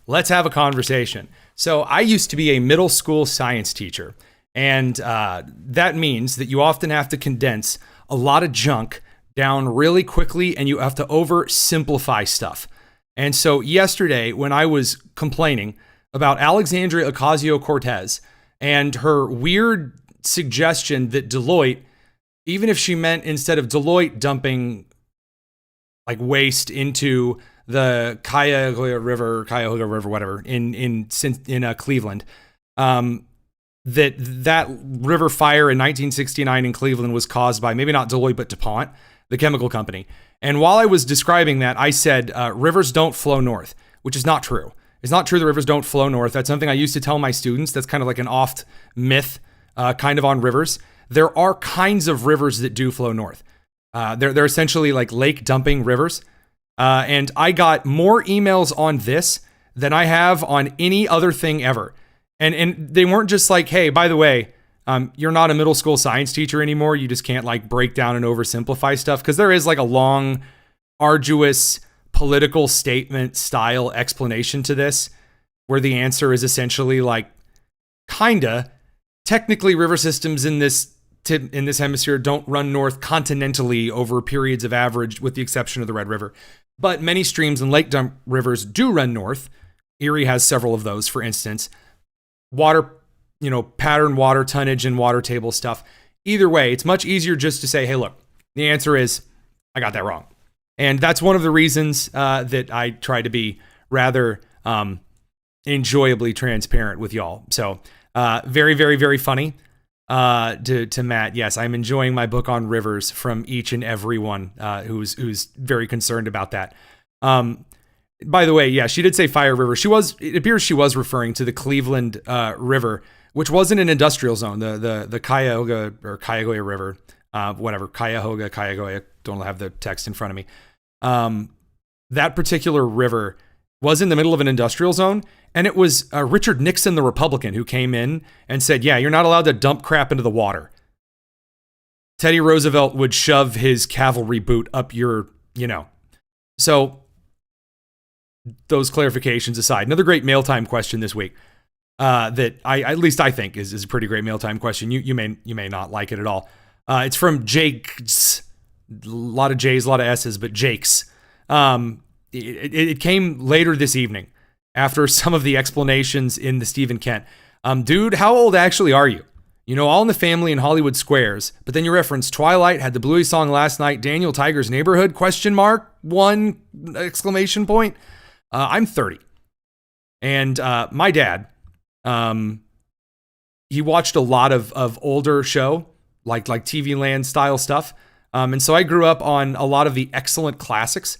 Let's have a conversation. So I used to be a middle school science teacher. And that means that you often have to condense a lot of junk down really quickly, and you have to oversimplify stuff. And so yesterday, when I was complaining about Alexandria Ocasio-Cortez and her weird suggestion that Deloitte, even if she meant instead of Deloitte dumping like waste into the Cuyahoga River, whatever, in Cleveland, that river fire in 1969 in Cleveland was caused by maybe not Deloitte, but DuPont, the chemical company. And while I was describing that, I said, rivers don't flow north, which is not true. It's not true that rivers don't flow north. That's something I used to tell my students. That's kind of like an oft myth kind of on rivers. There are kinds of rivers that do flow north. They're essentially like lake dumping rivers. And I got more emails on this than I have on any other thing ever. And they weren't just like, "Hey, by the way, you're not a middle school science teacher anymore. You just can't like break down and oversimplify stuff." Because there is like a long, arduous political statement style explanation to this, where the answer is essentially like, kinda, technically river systems in this hemisphere don't run north continentally over periods of average, with the exception of the Red River. But many streams and lake dump rivers do run north. Erie has several of those, for instance. Water, pattern water tonnage and water table stuff. Either way, it's much easier just to say, "Hey, look, the answer is, I got that wrong." And that's one of the reasons that I try to be rather enjoyably transparent with y'all. So very, very, very funny to Matt. Yes, I'm enjoying my book on rivers from each and every one who's very concerned about that. By the way, yeah, she did say Fire River. It appears she was referring to the Cleveland River, which wasn't an industrial zone. The Cuyahoga or Cuyahoga River, Cuyahoga, don't have the text in front of me. That particular river was in the middle of an industrial zone, and it was Richard Nixon, the Republican, who came in and said, "Yeah, you're not allowed to dump crap into the water." Teddy Roosevelt would shove his cavalry boot up your, So those clarifications aside, another great Mailtime question this week that at least I think is a pretty great Mailtime question. You may not like it at all. It's from Jake's. A lot of J's, a lot of S's, but Jake's. It came later this evening after some of the explanations in the Stephen Kent. Dude, how old actually are you? All in the Family in Hollywood Squares, but then you reference Twilight, had the Bluey song last night, Daniel Tiger's Neighborhood, ? 1 exclamation point. I'm 30. And my dad, he watched a lot of older show, like TV Land style stuff. And so I grew up on a lot of the excellent classics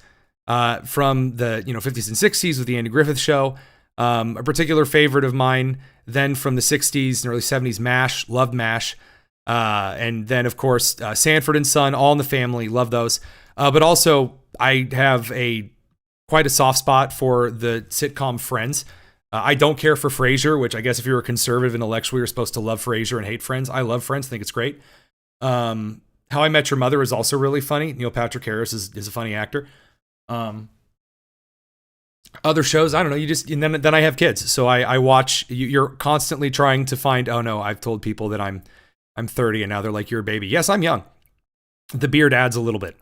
from the 50s and 60s with the Andy Griffith Show. A particular favorite of mine then from the 60s and early 70s, MASH, loved MASH. And then, of course, Sanford and Son, All in the Family, love those. But also, I have quite a soft spot for the sitcom Friends. I don't care for Frasier, which I guess if you're a conservative intellectual, you're supposed to love Frasier and hate Friends. I love Friends, think it's great. How I Met Your Mother is also really funny. Neil Patrick Harris is a funny actor. Other shows, I don't know. And then I have kids, so I watch. You're constantly trying to find. Oh no, I've told people that I'm 30, and now they're like, "You're a baby." Yes, I'm young. The beard adds a little bit,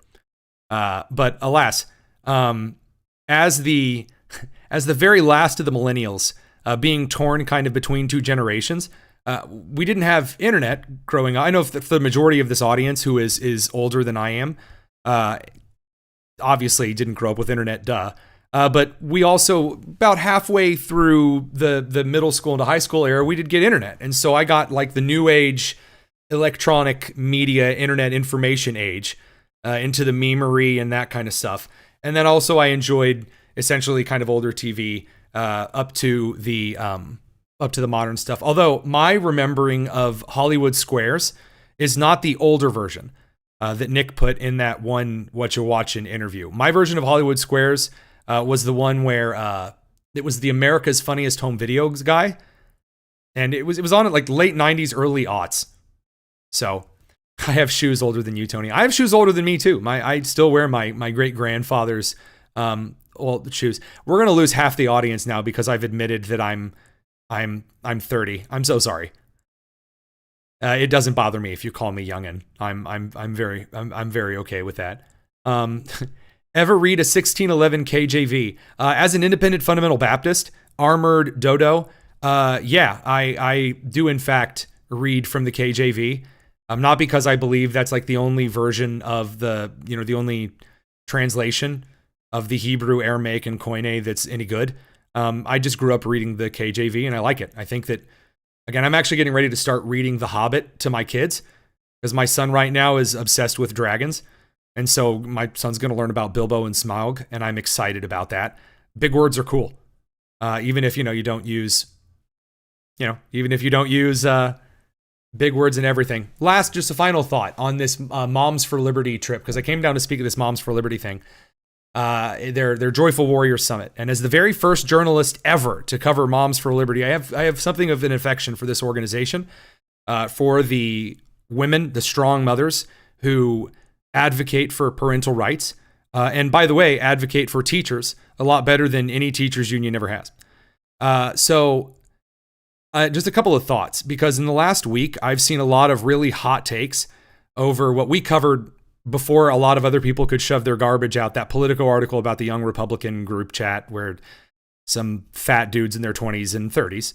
but alas, as the very last of the millennials, being torn kind of between two generations. We didn't have internet growing up. I know for the majority of this audience who is older than I am, obviously didn't grow up with internet, but we also, about halfway through the middle school into high school era, we did get internet. And so I got like the new age electronic media, internet information age, into the memery and that kind of stuff. And then also I enjoyed essentially kind of older TV, up to the modern stuff. Although my remembering of Hollywood Squares is not the older version that Nick put in that one What You Watchin' interview. My version of Hollywood Squares was the one where it was the America's Funniest Home Videos guy, and it was on like late 90s, early aughts. So I have shoes older than you, Tony. I have shoes older than me too. I still wear my great grandfather's shoes. We're gonna lose half the audience now because I've admitted that I'm 30. I'm so sorry. It doesn't bother me if you call me youngin. I'm very okay with that. Ever read a 1611 KJV? As an independent fundamental Baptist, armored dodo, yeah, I do in fact read from the KJV. Not because I believe that's like the only version of the only translation of the Hebrew, Aramaic, and Koine that's any good. I just grew up reading the KJV and I like it. I think that, again, I'm actually getting ready to start reading The Hobbit to my kids because my son right now is obsessed with dragons. And so my son's going to learn about Bilbo and Smaug, and I'm excited about that. Big words are cool. Even if, you don't use big words and everything. Last, just a final thought on this Moms for Liberty trip, because I came down to speak at this Moms for Liberty thing. Their Joyful Warrior Summit. And as the very first journalist ever to cover Moms for Liberty, I have something of an affection for this organization, for the women, the strong mothers who advocate for parental rights. And by the way, advocate for teachers a lot better than any teachers union ever has. So just a couple of thoughts, because in the last week, I've seen a lot of really hot takes over what we covered before a lot of other people could shove their garbage out. That Politico article about the young Republican group chat where some fat dudes in their 20s and 30s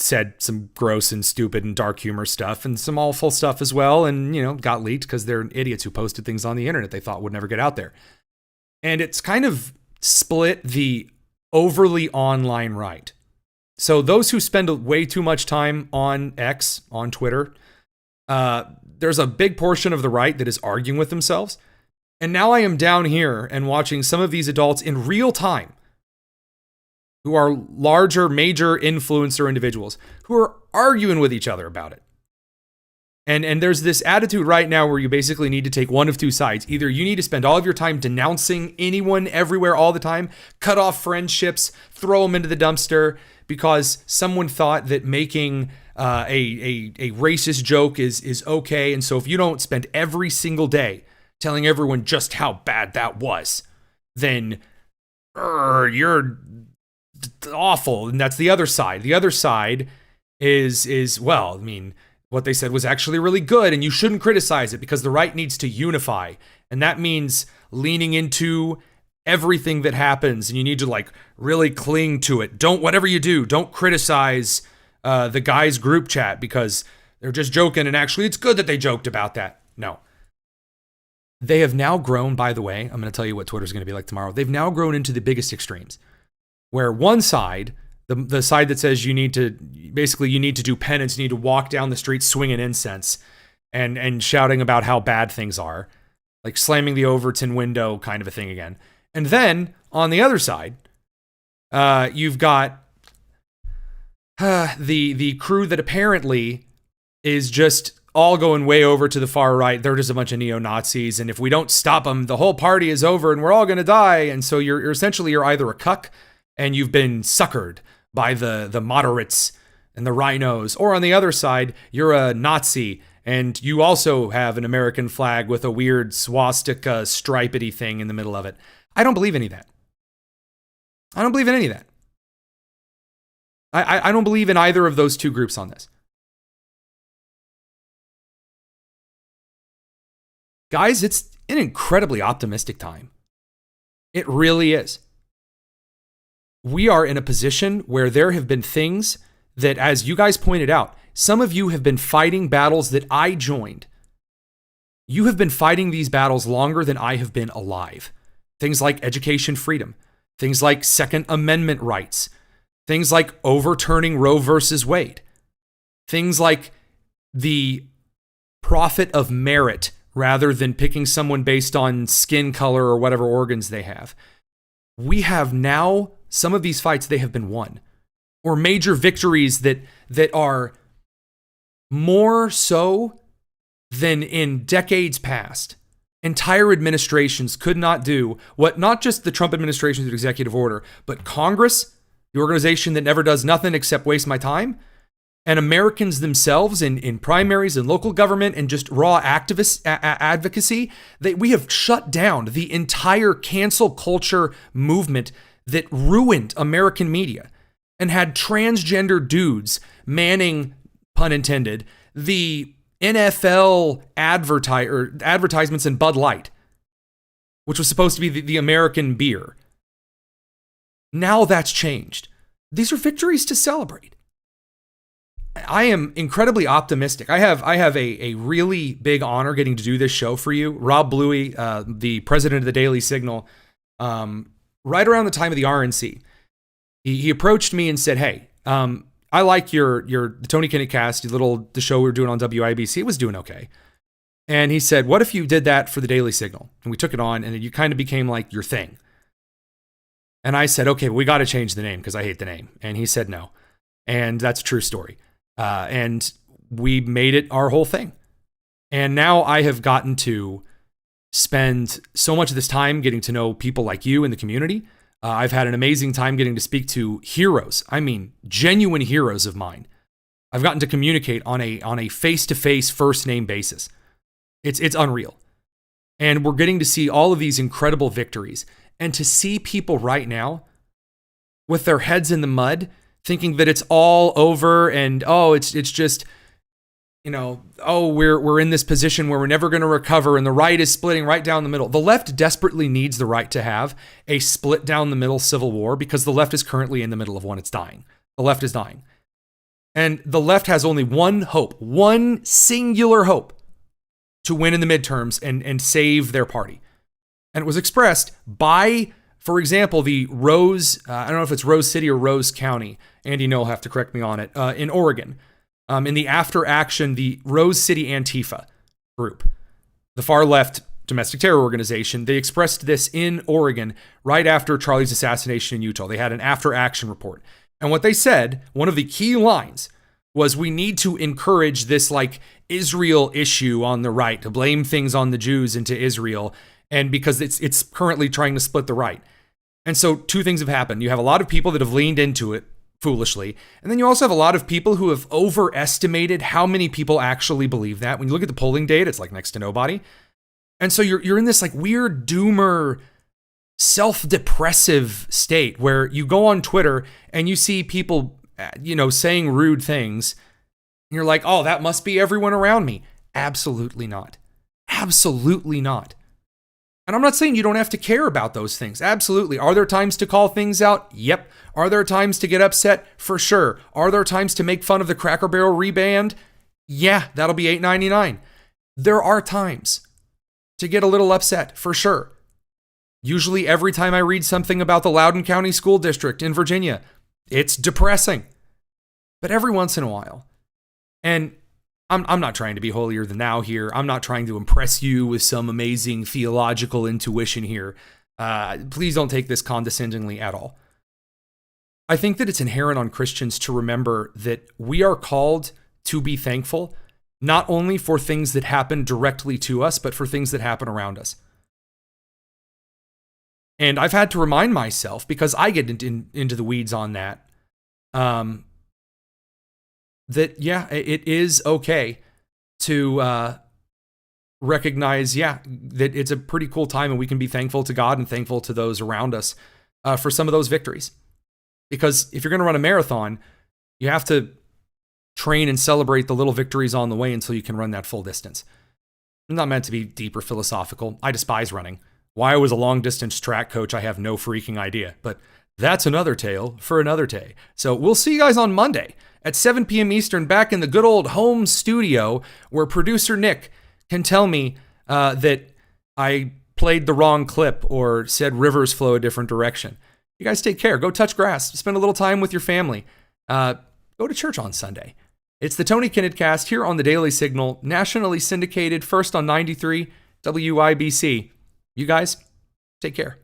said some gross and stupid and dark humor stuff and some awful stuff as well. And, got leaked because they're idiots who posted things on the internet they thought would never get out there. And it's kind of split the overly online right. So those who spend way too much time on X, on Twitter, there's a big portion of the right that is arguing with themselves. And now I am down here and watching some of these adults in real time who are larger, major influencer individuals who are arguing with each other about it. And there's this attitude right now where you basically need to take one of two sides. Either you need to spend all of your time denouncing anyone everywhere all the time, cut off friendships, throw them into the dumpster because someone thought that making a racist joke is okay. And so if you don't spend every single day telling everyone just how bad that was, then you're awful. And that's the other side. The other side is well, I mean, what they said was actually really good, and you shouldn't criticize it because the right needs to unify. And that means leaning into everything that happens, and you need to really cling to it. Whatever you do, don't criticize the guys' group chat because they're just joking, and actually it's good that they joked about that. No. They have now grown, by the way, I'm going to tell you what Twitter's going to be like tomorrow. They've now grown into the biggest extremes, where one side, the side that says you need to do penance, you need to walk down the street swinging incense and shouting about how bad things are, like slamming the Overton window kind of a thing again. And then on the other side, you've got the crew that apparently is just all going way over to the far right. They're just a bunch of neo-Nazis, and if we don't stop them, the whole party is over and we're all going to die. And so you're essentially either a cuck and you've been suckered by the moderates and the rhinos, or on the other side, you're a Nazi and you also have an American flag with a weird swastika stripedy thing in the middle of it. I don't believe any of that. I don't believe in any of that. I don't believe in either of those two groups on this. Guys, it's an incredibly optimistic time. It really is. We are in a position where there have been things that, as you guys pointed out, some of you have been fighting battles that I joined. You have been fighting these battles longer than I have been alive. Things like education freedom, things like Second Amendment rights, things like overturning Roe versus Wade, things like the profit of merit rather than picking someone based on skin color or whatever organs they have. we have now some of these fights, they have been won, or major victories that are more so than in decades past. Entire administrations could not do what not just the Trump administration's executive order, but Congress, the organization that never does nothing except waste my time, and Americans themselves in primaries and local government and just raw activist advocacy, that we have shut down the entire cancel culture movement that ruined American media and had transgender dudes manning, pun intended, the NFL advertisements in Bud Light, which was supposed to be the American beer. Now that's changed. These are victories to celebrate. I am incredibly optimistic. I have a really big honor getting to do this show for you. Rob Bluey, the president of the Daily Signal, right around the time of the RNC, he approached me and said, "Hey, I like the Tony Kinnett cast, the show we were doing on WIBC. It was doing okay." And he said, "What if you did that for the Daily Signal?" And we took it on, and you kind of became like your thing. And I said, "Okay, we got to change the name because I hate the name." And he said no. And that's a true story. And we made it our whole thing. And now I have gotten to spend so much of this time getting to know people like you in the community. I've had an amazing time getting to speak to heroes. I mean, genuine heroes of mine. I've gotten to communicate on a face-to-face first name basis. It's unreal. And we're getting to see all of these incredible victories. And to see people right now with their heads in the mud, thinking that it's all over and, it's just, we're in this position where we're never going to recover and the right is splitting right down the middle. The left desperately needs the right to have a split down the middle civil war because the left is currently in the middle of one. It's dying. The left is dying. And the left has only one hope, one singular hope to win in the midterms and save their party. And it was expressed by, for example, the Rose, I don't know if it's Rose City or Rose County. Andy Noel will have to correct me on it. In Oregon, in the After Action, the Rose City Antifa group, the far left domestic terror organization, they expressed this in Oregon right after Charlie's assassination in Utah. They had an After Action report. And what they said, one of the key lines was, we need to encourage this Israel issue on the right, to blame things on the Jews and to Israel, and because it's currently trying to split the right. And so two things have happened. You have a lot of people that have leaned into it foolishly. And then you also have a lot of people who have overestimated how many people actually believe that. When you look at the polling data, it's next to nobody. And so you're in this weird doomer, self-depressive state where you go on Twitter and you see people, saying rude things. And you're like, oh, that must be everyone around me. Absolutely not. Absolutely not. And I'm not saying you don't have to care about those things. Absolutely. Are there times to call things out? Yep. Are there times to get upset? For sure. Are there times to make fun of the Cracker Barrel reband? Yeah, that'll be $8.99. There are times to get a little upset, for sure. Usually every time I read something about the Loudoun County School District in Virginia, it's depressing. But every once in a while, and I'm not trying to be holier than thou here. I'm not trying to impress you with some amazing theological intuition here. Please don't take this condescendingly at all. I think that it's inherent on Christians to remember that we are called to be thankful, not only for things that happen directly to us, but for things that happen around us. And I've had to remind myself, because I get into the weeds on that, that, it is okay to recognize, that it's a pretty cool time and we can be thankful to God and thankful to those around us for some of those victories. Because if you're going to run a marathon, you have to train and celebrate the little victories on the way until you can run that full distance. I'm not meant to be deep or philosophical. I despise running. Why I was a long-distance track coach, I have no freaking idea. But that's another tale for another day. So we'll see you guys on Monday at 7 p.m. Eastern, back in the good old home studio, where producer Nick can tell me that I played the wrong clip or said rivers flow a different direction. You guys take care. Go touch grass. Spend a little time with your family. Go to church on Sunday. It's the Tony Kinnett Cast here on the Daily Signal, nationally syndicated, first on 93 WIBC. You guys, take care.